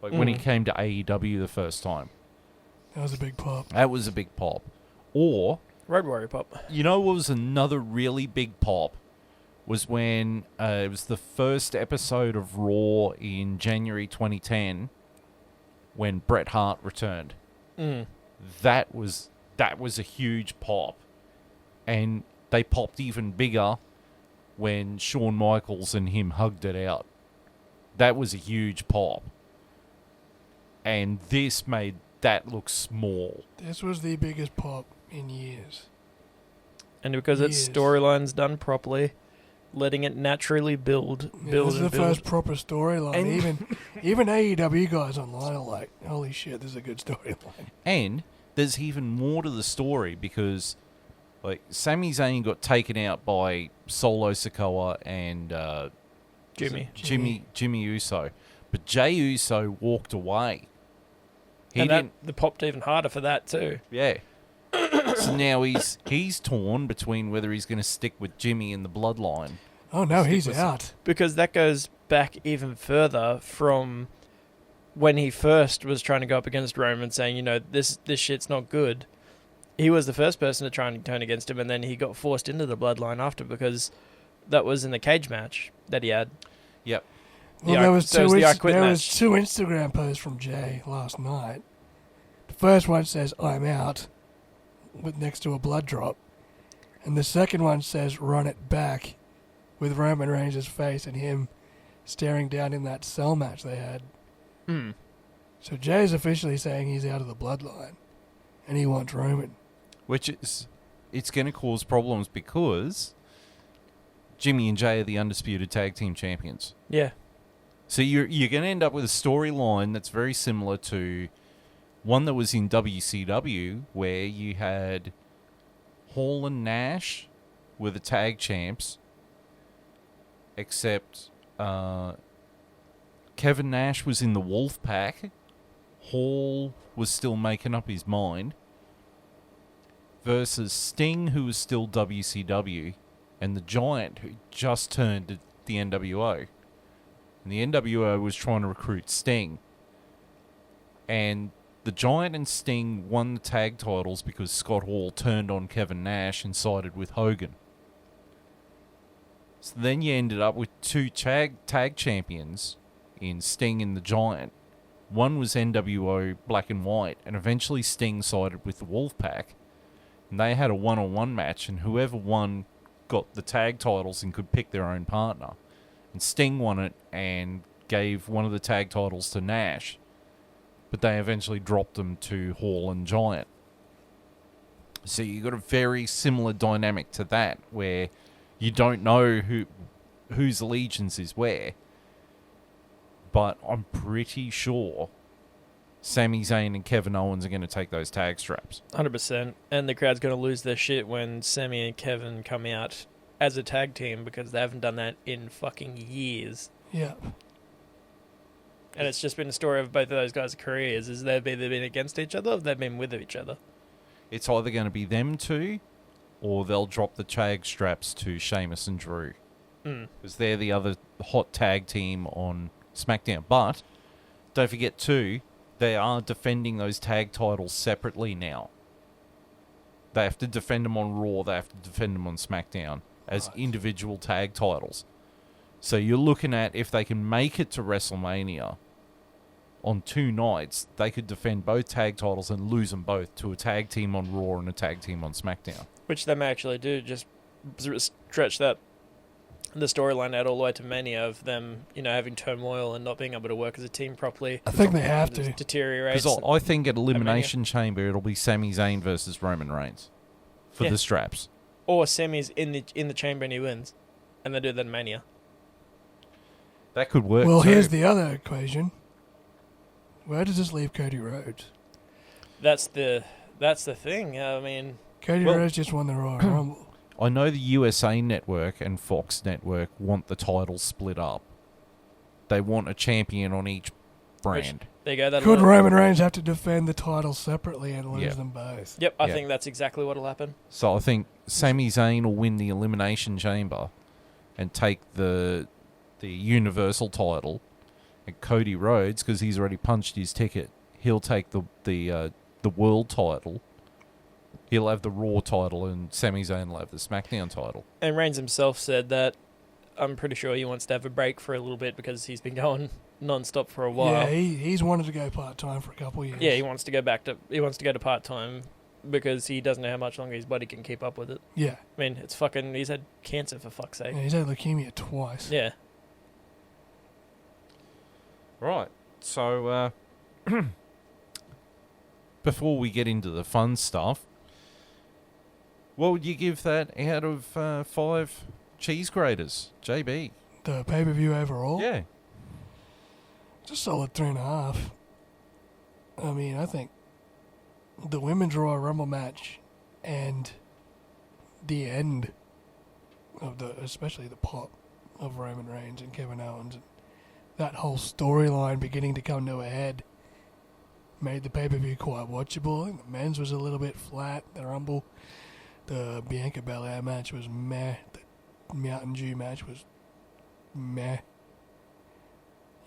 like when he came to AEW the first time. That was a big pop. That was a big pop. Or Road Warrior pop. you know what was another really big pop? Was when it was the first episode of Raw in January 2010 when Bret Hart returned. That was a huge pop. And they popped even bigger when Shawn Michaels and him hugged it out. That was a huge pop. And this made that look small. This was the biggest pop in years. And because its storyline's done properly, letting it naturally build This is the and build. first proper storyline. Even AEW guys online are like, holy shit, this is a good storyline. And there's even more to the story because, like, Sami Zayn got taken out by Solo Sikoa and Jimmy Uso, but Jey Uso walked away. The popped even harder for that too. Yeah. So now he's torn between whether he's going to stick with Jimmy in the bloodline. Oh no, he's out. Because that goes back even further from when he first was trying to go up against Roman, saying, you know, this shit's not good. He was the first person to try and turn against him, and then he got forced into the bloodline after because that was in the cage match that he had. Yep. Well, there was two Instagram posts from Jay last night. The first one says, I'm out, with next to a blood drop. And the second one says, run it back, with Roman Reigns' face and him staring down in that cell match they had. So Jay's officially saying he's out of the bloodline, and he wants Roman. Which it's going to cause problems because Jimmy and Jay are the undisputed tag team champions. Yeah. So you're going to end up with a storyline that's very similar to one that was in WCW, where you had Hall and Nash were the tag champs, except Kevin Nash was in the Wolfpack. Hall was still making up his mind. Versus Sting, who was still WCW, and the Giant, who just turned to the NWO. And the NWO was trying to recruit Sting. And the Giant and Sting won the tag titles because Scott Hall turned on Kevin Nash and sided with Hogan. So then you ended up with two tag champions in Sting and the Giant. One was NWO Black and White, and eventually Sting sided with the Wolfpack. And they had a one-on-one match, and whoever won got the tag titles and could pick their own partner. And Sting won it and gave one of the tag titles to Nash. But they eventually dropped them to Hall and Giant. So you got a very similar dynamic to that, where you don't know whose allegiance is where. But I'm pretty sure Sami Zayn and Kevin Owens are going to take those tag straps. 100%. And the crowd's going to lose their shit when Sami and Kevin come out as a tag team because they haven't done that in fucking years. Yeah. And it's just been a story of both of those guys' careers. Is they've either been against each other or they've been with each other. It's either going to be them two, or they'll drop the tag straps to Sheamus and Drew. Because they're the other hot tag team on SmackDown. But don't forget too, they are defending those tag titles separately now. They have to defend them on Raw. They have to defend them on SmackDown as individual tag titles. So you're looking at, if they can make it to WrestleMania on 2 nights, they could defend both tag titles and lose them both to a tag team on Raw and a tag team on SmackDown. Which they may actually do, just stretch the storyline out all the way to Mania of them, you know, having turmoil and not being able to work as a team properly. I think they have to. Deteriorates. Because I think at Elimination Chamber, it'll be Sami Zayn versus Roman Reigns for the straps. Or Sami's in the chamber and he wins. and they do that in Mania. That could work. Well, too. here's the other equation. Where does this leave Cody Rhodes? That's the thing. I mean, Cody Well- Rhodes just won the Royal Rumble. I know the USA Network and Fox Network want the titles split up. They want a champion on each brand. there you go. Could Roman Reigns have to defend the title separately and lose Yeah. them both? Yep, I Yeah. think that's exactly what'll happen. So I think Sami Zayn will win the Elimination Chamber and take the Universal title, and Cody Rhodes, because he's already punched his ticket, he'll take the World title. He'll have the Raw title, and Sami Zayn will have the SmackDown title. And Reigns himself said that I'm pretty sure he wants to have a break for a little bit because he's been going non-stop for a while. Yeah, he's wanted to go part-time for a couple of years. Yeah, he wants to go to part-time because he doesn't know how much longer his body can keep up with it. Yeah. I mean, it's fucking, he's had cancer for fuck's sake. Yeah, he's had leukemia twice. Yeah. Right. So, before we get into the fun stuff, what would you give that out of 5 cheese graters, JB? The pay-per-view overall? Yeah. It's a solid 3.5. I mean, I think the Women's Royal Rumble match and the end of especially the pop of Roman Reigns and Kevin Owens, and that whole storyline beginning to come to a head made the pay-per-view quite watchable. I think the men's was a little bit flat. The Rumble, the Bianca Belair match was meh. The Mountain Dew match was meh.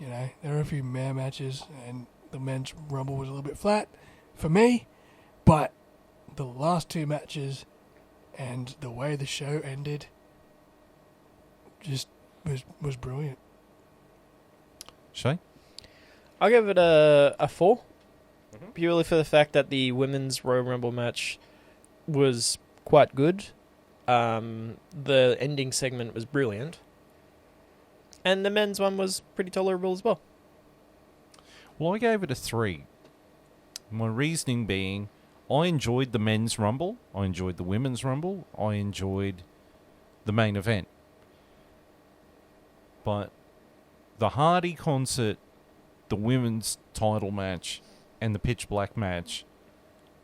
You know, there were a few meh matches, and the men's Rumble was a little bit flat for me. But the last 2 matches and the way the show ended just was brilliant. Shay? I'll give it a 4. Purely for the fact that the women's Royal Rumble match was quite good. The ending segment was brilliant. And the men's one was pretty tolerable as well. Well, I gave it a 3. My reasoning being, I enjoyed the men's Rumble. I enjoyed the women's Rumble. I enjoyed the main event. But the Hardy concert, the women's title match, and the Pitch Black match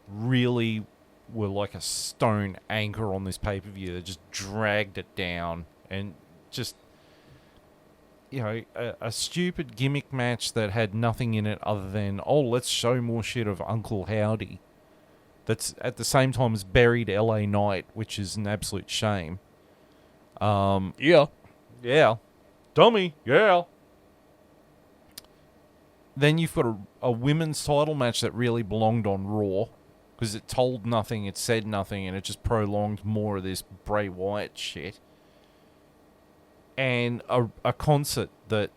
really were like a stone anchor on this pay-per-view. They just dragged it down, and just, you know, a stupid gimmick match that had nothing in it other than, oh, let's show more shit of Uncle Howdy. That's at the same time as buried LA Knight, which is an absolute shame. Yeah. Yeah. Dummy, yeah. Then you've got a women's title match that really belonged on Raw, because it told nothing, it said nothing, and it just prolonged more of this Bray Wyatt shit. And a concert that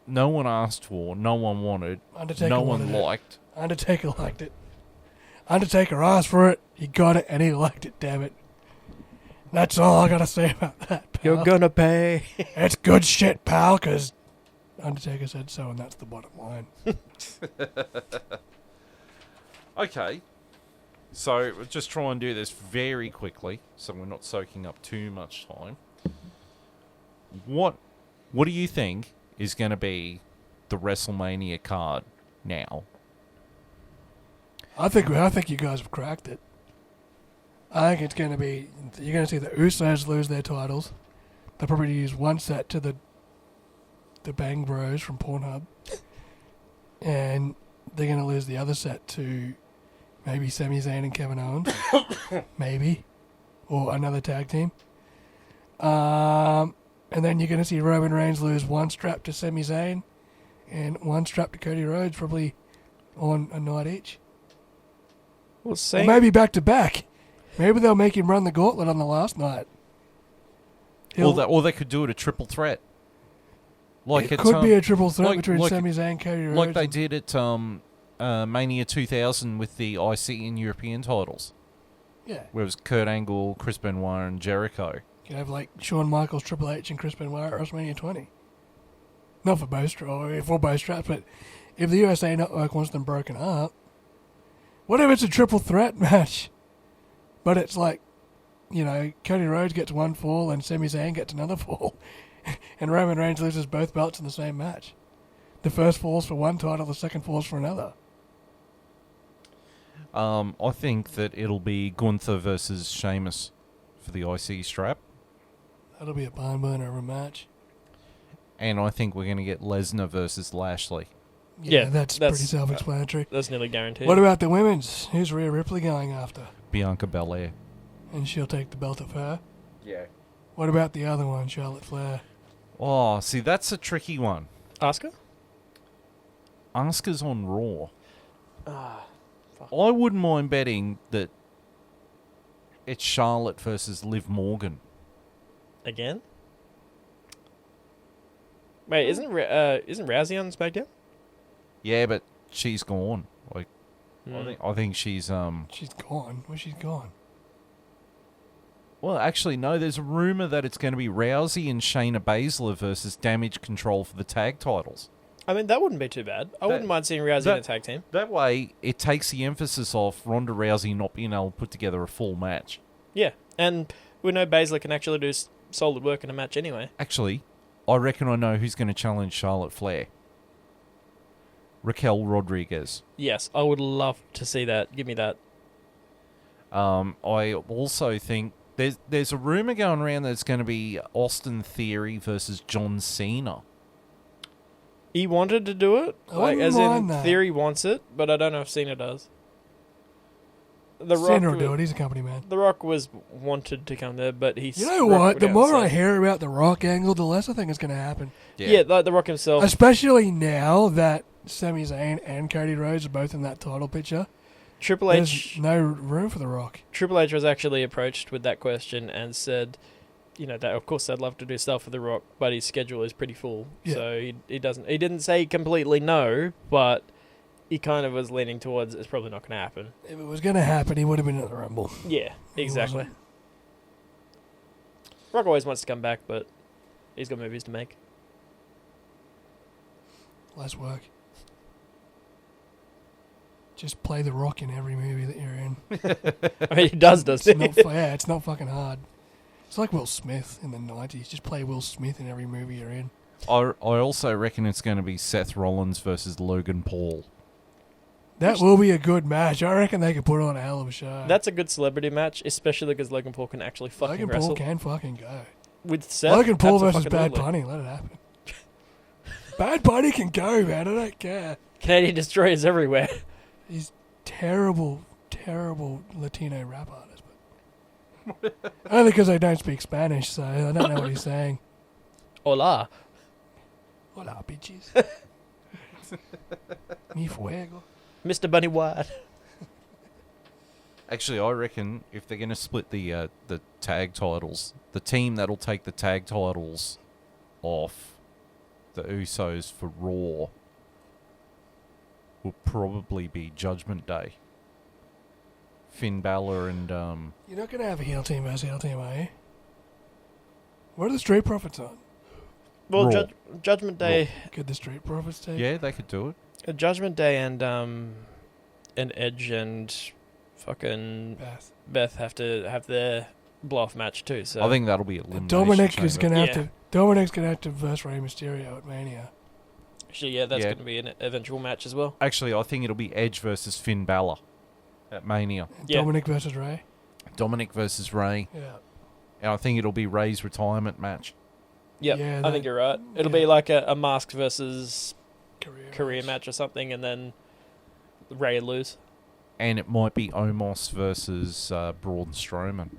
no one asked for, no one wanted, Undertaker no one wanted it. liked. Undertaker liked it. Undertaker asked for it, he got it, and he liked it, damn it. That's all I gotta say about that, pal. You're gonna pay. It's good shit, pal, because Undertaker said so, and that's the bottom line. Okay. So, we'll just try and do this very quickly, so we're not soaking up too much time. What do you think is going to be the WrestleMania card now? I think you guys have cracked it. I think it's going to be, you're going to see the Usos lose their titles. They'll probably use one set to the Bang Bros from Pornhub. And they're going to lose the other set to maybe Sami Zayn and Kevin Owens. Maybe. Or another tag team. And then you're going to see Roman Reigns lose one strap to Sami Zayn and one strap to Cody Rhodes, probably on a night each. We'll Or see. maybe back to back. Maybe they'll make him run the gauntlet on the last night. Or they could do it a triple threat. Like it it's, could be a triple threat like- between like- Sami Zayn, Cody Rhodes. like they did at Mania 2000 with the IC and European titles, Yeah. where it was Kurt Angle, Chris Benoit, and Jericho. You could have like Shawn Michaels, Triple H, and Chris Benoit at WrestleMania 20. Not for both straps, but if the USA Network wants them broken up, what if it's a triple threat match? But it's like Cody Rhodes gets one fall and Sami Zayn gets another fall. And Roman Reigns loses both belts in the same match. The first falls for one title, the second falls for another. I think that it'll be Gunther versus Sheamus for the IC strap. That'll be a barn burner of a match. And I think we're going to get Lesnar versus Lashley. Yeah, that's that's- pretty self-explanatory. That's nearly guaranteed. What about the women's? Who's Rhea Ripley going after? Bianca Belair. And she'll take the belt of her. Yeah. What about the other one, Charlotte Flair? Oh, see, that's a tricky one. Asuka? Asuka's on Raw. Ah, fuck. I wouldn't mind betting that it's Charlotte versus Liv Morgan. Again? Wait, isn't Rousey on SmackDown? Yeah, but she's gone. Hmm. I think she's She's gone. Well, she's gone. Well, actually, no. There's a rumor that it's going to be Rousey and Shayna Baszler versus Damage Control for the tag titles. I mean, that wouldn't be too bad. I wouldn't mind seeing Rousey in a tag team. That way, it takes the emphasis off Ronda Rousey not being able to put together a full match. Yeah, and we know Baszler can actually do solid work in a match anyway. Actually, I reckon I know who's going to challenge Charlotte Flair. Raquel Rodriguez. Yes, I would love to see that. Give me that. I also think there's a rumor going around that it's going to be Austin Theory versus John Cena. He wanted to do it, I wouldn't as in mind that. Theory wants it, but I don't know if Cena does. The Cena will Rock, do it. He's a company man. The Rock was wanted to come there, but he's. You know what? The more I hear about the Rock angle, the less I think it's going to happen. Yeah, like the Rock himself. Especially now that Sami Zayn and Cody Rhodes are both in that title picture. Triple There's H. no room for the Rock. Triple H was actually approached with that question and said, that of course they'd love to do stuff for the Rock, but his schedule is pretty full, Yeah. so he doesn't. He didn't say completely no, but he kind of was leaning towards it's probably not going to happen. If it was going to happen, he would have been in the Rumble. Yeah, exactly. wasn't. Rock always wants to come back, but he's got movies to make. Less work. Just play the Rock in every movie that you're in. I mean, he does It's he? not, it's not fucking hard. It's like Will Smith in the 90s. Just play Will Smith in every movie you're in. I also reckon it's going to be Seth Rollins versus Logan Paul. That will be a good match. I reckon they could put on a hell of a show. That's a good celebrity match, especially because Logan Paul can actually fucking Logan wrestle. Paul can fucking go. With Seth, Logan Paul versus Bad absolutely. Bunny. Let it happen. Bad Bunny can go, man. I don't care. Canadian destroyers everywhere. He's terrible, terrible Latino rap artist. But only because I don't speak Spanish, so I don't know what he's saying. Hola. Hola, bitches. Mi fuego. Mr. Bunny White. Actually, I reckon if they're going to split the tag titles, the team that'll take the tag titles off the Usos for Raw will probably be Judgment Day. Finn Balor and You're not going to have a heel team versus heel team, are you? What are the Street Profits on? Well, Raw. Judgment Day, Could the Street Profits take? yeah, they could do it. Judgment Day, and Edge and fucking Beth have to have their blow-off match too. So I think that'll be elimination Dominic is chamber. going to have Yeah. to. Dominic's going to have to verse Rey Mysterio at Mania. actually, yeah, that's Yeah. going to be an eventual match as well. Actually, I think it'll be Edge versus Finn Balor at Mania. Yeah. Dominic versus Rey. Dominic versus Ray. Yeah. And I think it'll be Ray's retirement match. Yep, Yeah, I that- think you're right. It'll yeah. be like a masked versus career match. match or something, and then Ray would lose. And it might be Omos versus Braun Strowman.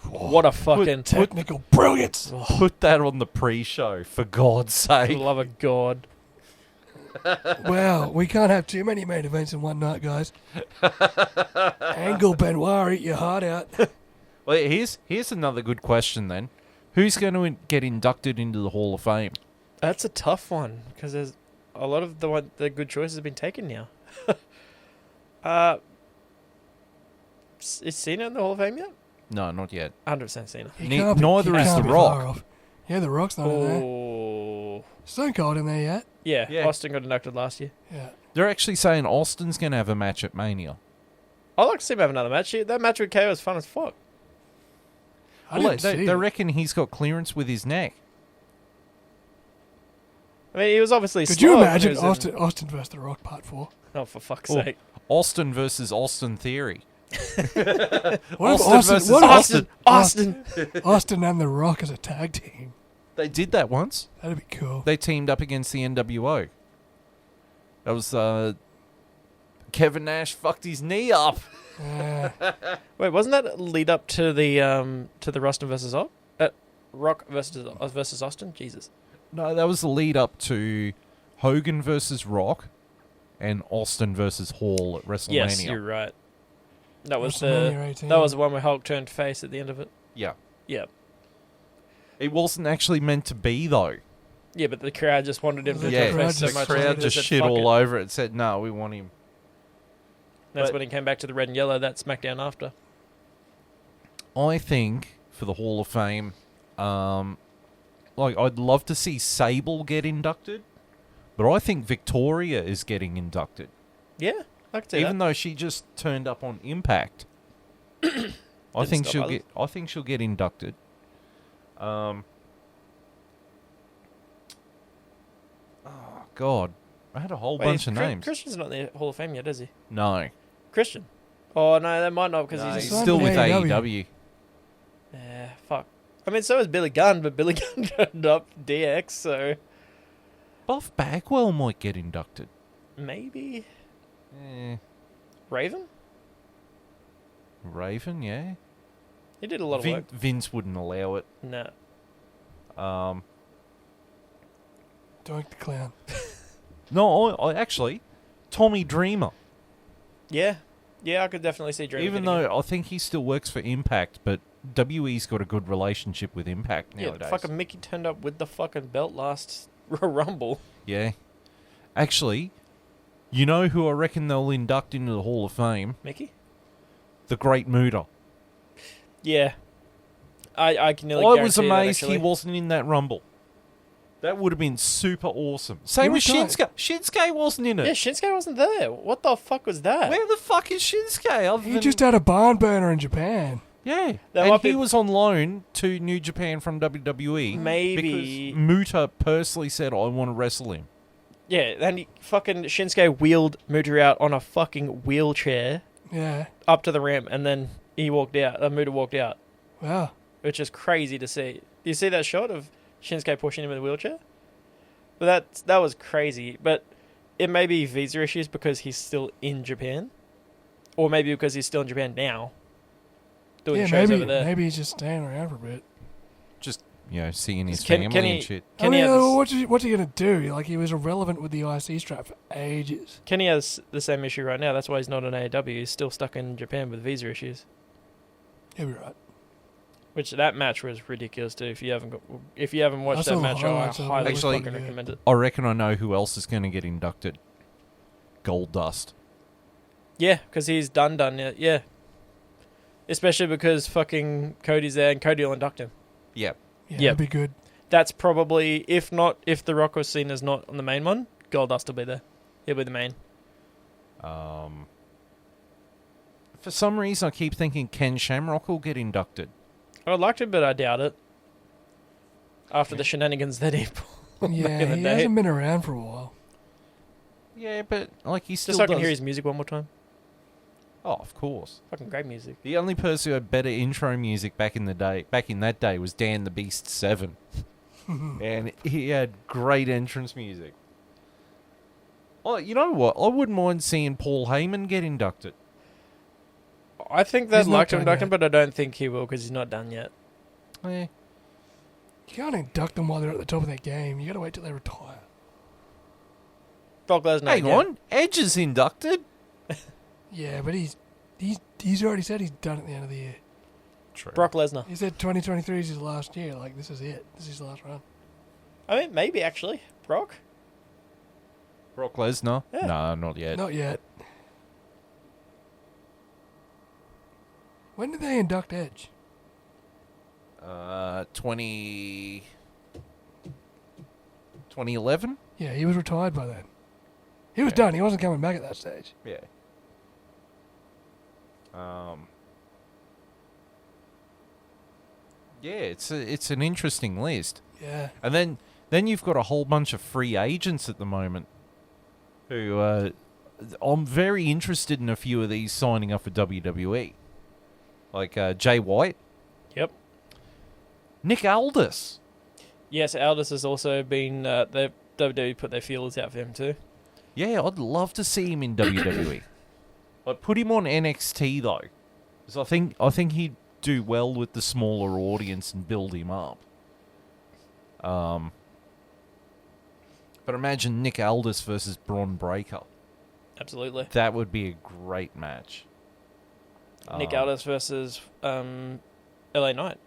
What a fucking Technical brilliance. Put that on the pre-show, for God's for the sake. love of God. Wow, we can't have too many main events in one night, guys. Angle Benoit, eat your heart out. Well, here's another good question then. Who's going to get inducted into the Hall of Fame? That's a tough one because there's a lot of the good choices have been taken now. Is Cena in the Hall of Fame yet? No, not yet. 100% Cena. He Ne- can't be- neither he is can't The be Rock. far off. Yeah, The Rock's not in there. Oh, Stone Cold in there yet? yeah. Yeah. Austin got inducted last year. Yeah. They're actually saying Austin's going to have a match at Mania. I'd like to see him have another match. That match with KO was fun as fuck. I didn't see They it. reckon he's got clearance with his neck. I mean, he was obviously. Could you slow when he imagine was in- Austin versus The Rock Part 4? Oh, for fuck's Oh, sake! Austin versus Austin Theory. What if Austin versus what if Austin. Austin. Austin and The Rock as a tag team? They did that once. That'd be cool. They teamed up against the NWO. That was Kevin Nash fucked his knee up. Wait, wasn't that a lead up to the Rustin versus Rock versus Austin? Jesus. No, that was the lead up to Hogan versus Rock and Austin versus Hall at WrestleMania. Yes, you're right. That was WrestleMania 18. that was the one where Hulk turned face at the end of it. Yeah. Yeah. It wasn't actually meant to be, though. Yeah, but the crowd just wanted him to Yeah, turn face so the much. crowd they just said, shit "Fuck all it." over it and said, no, we want him. That's But- when he came back to the red and yellow. That SmackDown after. I think for the Hall of Fame, I'd love to see Sable get inducted, but I think Victoria is getting inducted. Yeah, I could see Even that. though she just turned up on Impact. I think stop she'll get inducted. Oh God, I had a whole Wait, bunch of names. Christian's not in the Hall of Fame yet, is he? No, Christian. Oh no, that might not because no, he's he's just. still with AEW. AEW. Yeah, fuck. I mean, so is Billy Gunn, but Billy Gunn turned up DX, so Buff Bagwell might get inducted. maybe Raven, Raven. yeah. He did a lot of work. Vince wouldn't allow it. No. Doink the Clown. No, I actually, Tommy Dreamer. Yeah, I could definitely see Dreamer. Even getting though I think he still works for Impact, but WE's got a good relationship with Impact it. Yeah, nowadays. fucking Mickey turned up with the fucking belt last Rumble. Yeah. Actually, you know who I reckon they'll induct into the Hall of Fame? Mickey. The Great Muta. Yeah, I can nearly. I was guarantee that, amazed he actually. wasn't in that Rumble. That would have been super awesome. Same with retired. Shinsuke. Shinsuke wasn't in it. Yeah, Shinsuke wasn't there. What the fuck was that? Where the fuck is Shinsuke? Other He than, just had a barn burner in Japan. yeah, There and might he be- was on loan to New Japan from WWE. Maybe. because Muta personally said, "I want to wrestle him." Yeah, then fucking Shinsuke wheeled Muta out on a fucking wheelchair Yeah. up to the ramp, and then he walked out. Muta walked out, Wow. which is crazy to see. Do you see that shot of Shinsuke pushing him in the wheelchair? But that was crazy. But it may be visa issues because he's still in Japan, or maybe because he's still in Japan now, doing Yeah, shows maybe over there. maybe he's just staying around for a bit. Just seeing his Can- family can he- and shit. I Kenny mean, has what's he gonna do? Like, he was irrelevant with the IC strap for ages. Kenny has the same issue right now. That's why he's not on AEW. He's still stuck in Japan with visa issues. He'll be right. Which that match was ridiculous too. If you haven't watched I saw that the match, I highlights of it. highly Actually- fucking recommend it. I reckon I know who else is going to get inducted. Goldust. Yeah, because he's done it. Yeah, especially because fucking Cody's there and Cody will induct him. Yep. Yeah, Yep. that'd be good. That's probably if The Rock was seen as not on the main one, Goldust will be there. He'll be the main. For some reason, I keep thinking Ken Shamrock will get inducted. I would like to, but I doubt it. After the shenanigans that he pulled Yeah, back in the he day. hasn't been around for a while. Yeah, but like he still Just so I can does. hear his music one more time. Oh, of course. Fucking great music. The only person who had better intro music back in that day, was Dan the Beast 7. And he had great entrance music. Oh, you know what? I wouldn't mind seeing Paul Heyman get inducted. I think they'd He's not like to done induct him, yet. but I don't think he will because he's not done yet. Eh. You can't induct them while they're at the top of their game. You gotta wait till they retire. Brock Lesnar. Hang yeah. on. Edge is inducted. Yeah, but he's already said he's done at the end of the year. True. Brock Lesnar. He said 2023 is his last year. Like, this is it. This is his last run. I mean, maybe actually. Brock? Brock Lesnar? Yeah. No, not yet. Not yet. When did they induct Edge? 2011? Yeah, he was retired by then. He was Yeah. done. He wasn't coming back at that stage. Yeah. Yeah, it's an interesting list. Yeah. And then you've got a whole bunch of free agents at the moment who I'm very interested in a few of these signing up for WWE. Like Jay White. Yep. Nick Aldis. Yes, Aldis has also been. The WWE put their feelers out for him too. Yeah, I'd love to see him in WWE. Like, put him on NXT though, because I think he'd do well with the smaller audience and build him up. But imagine Nick Aldis versus Braun Breaker. Absolutely. That would be a great match. Nick Aldis versus LA Knight.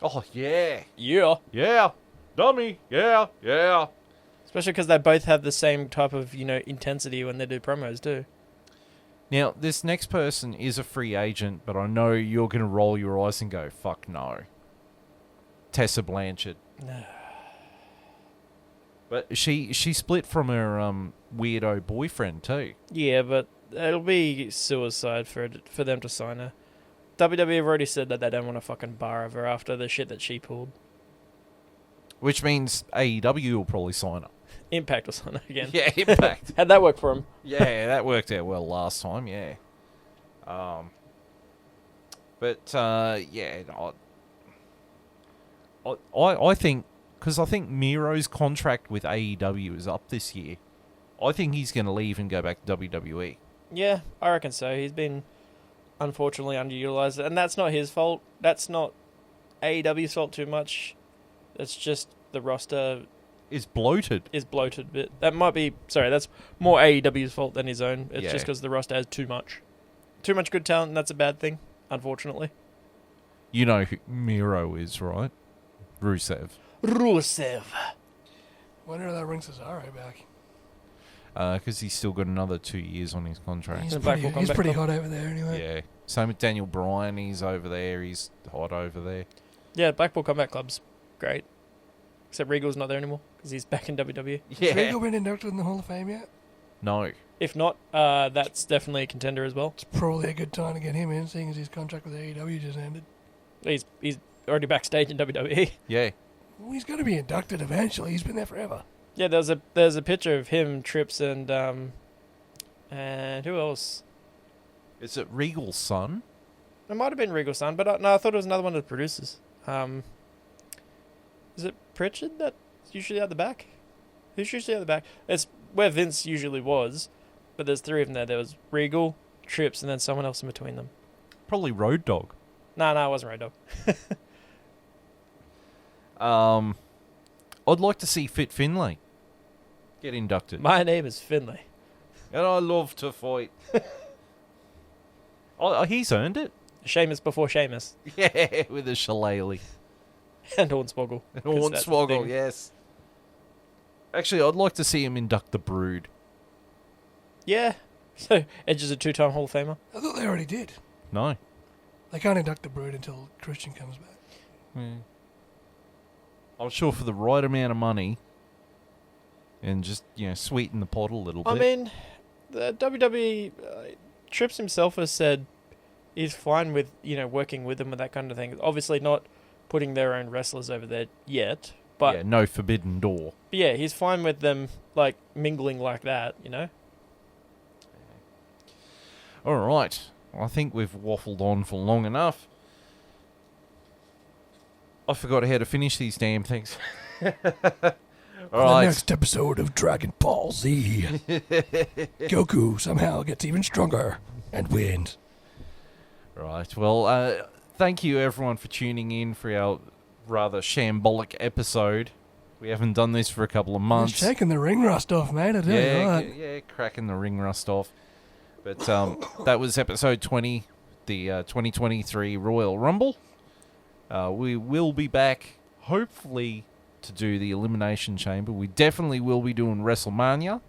Oh yeah, Yeah. yeah, dummy, yeah. Especially because they both have the same type of intensity when they do promos too. Now, this next person is a free agent, but I know you're going to roll your eyes and go, fuck no. Tessa Blanchard. But she split from her weirdo boyfriend too. Yeah, but it'll be suicide for them to sign her. WWE have already said that they don't want to fucking bar of her after the shit that she pulled. Which means AEW will probably sign her. Impact will sign her again. Yeah, Impact. How'd that work for him? Yeah, that worked out well last time, yeah. I think, because I think Miro's contract with AEW is up this year, I think he's going to leave and go back to WWE. Yeah, I reckon so. He's been unfortunately underutilized, and that's not his fault. That's not AEW's fault too much. It's just the roster Is bloated. is bloated a bit. That's more AEW's fault than his own. It's Yeah. just because the roster has too much good talent, and that's a bad thing, unfortunately. You know who Miro is, right? Rusev. Rusev. Wonder if that brings Cesaro back. Because he's still got another 2 years on his contract. He's And Black will come back pretty up. hot over there anyway. Yeah. Same with Daniel Bryan. He's over there. He's hot over there. Yeah, Blackpool Combat Club's great. Except Regal's not there anymore because he's back in WWE. Has Regal been inducted in the Hall of Fame yet? No. If not, that's definitely a contender as well. It's probably a good time to get him in, seeing as his contract with AEW just ended. He's already backstage in WWE. Yeah. Well, he's going to be inducted eventually. He's been there forever. Yeah, there's a picture of him, Trips, and who else? Is it Regal's son? It might have been Regal's son, but no, I thought it was another one of the producers. Is it Pritchard that's usually at the back? Who's usually at the back? It's where Vince usually was, but there's three of them there. There was Regal, Trips, and then someone else in between them. Probably Road Dogg. No, it wasn't Road Dogg. I'd like to see Fit Finlay get inducted. My name is Finlay. And I love to fight. He's earned it. Sheamus before Sheamus. Yeah, with a shillelagh. And Hornswoggle. And 'cause that's the Hornswoggle, thing. yes. Actually, I'd like to see him induct the Brood. Yeah. So, Edge is a two-time Hall of Famer. I thought they already did. No. They can't induct the Brood until Christian comes back. Yeah. I'm sure for the right amount of money and just, sweeten the pot a little bit. I mean, the WWE, Trips himself has said he's fine with, working with them and that kind of thing. Obviously not putting their own wrestlers over there yet, but yeah, no forbidden door. yeah, he's fine with them, mingling like that, All right. I think we've waffled on for long enough. I forgot how to finish these damn things. All On right. the next episode of Dragon Ball Z, Goku somehow gets even stronger and wins. Right. Well, thank you everyone for tuning in for our rather shambolic episode. We haven't done this for a couple of months. It's shaking the ring rust off, mate. I tell you what. Yeah, cracking the ring rust off. But that was episode 20, the 2023 Royal Rumble. We will be back, hopefully, to do the Elimination Chamber. We definitely will be doing WrestleMania.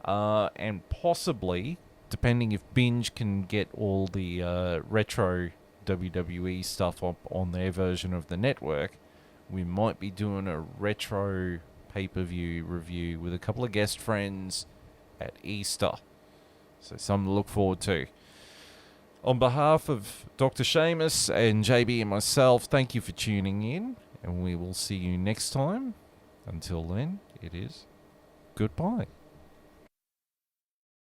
And possibly, depending if Binge can get all the retro WWE stuff up on their version of the network, we might be doing a retro pay-per-view review with a couple of guest friends at Easter. So something to look forward to. On behalf of Dr. Seamus and JB and myself, thank you for tuning in, and we will see you next time. Until then, it is goodbye.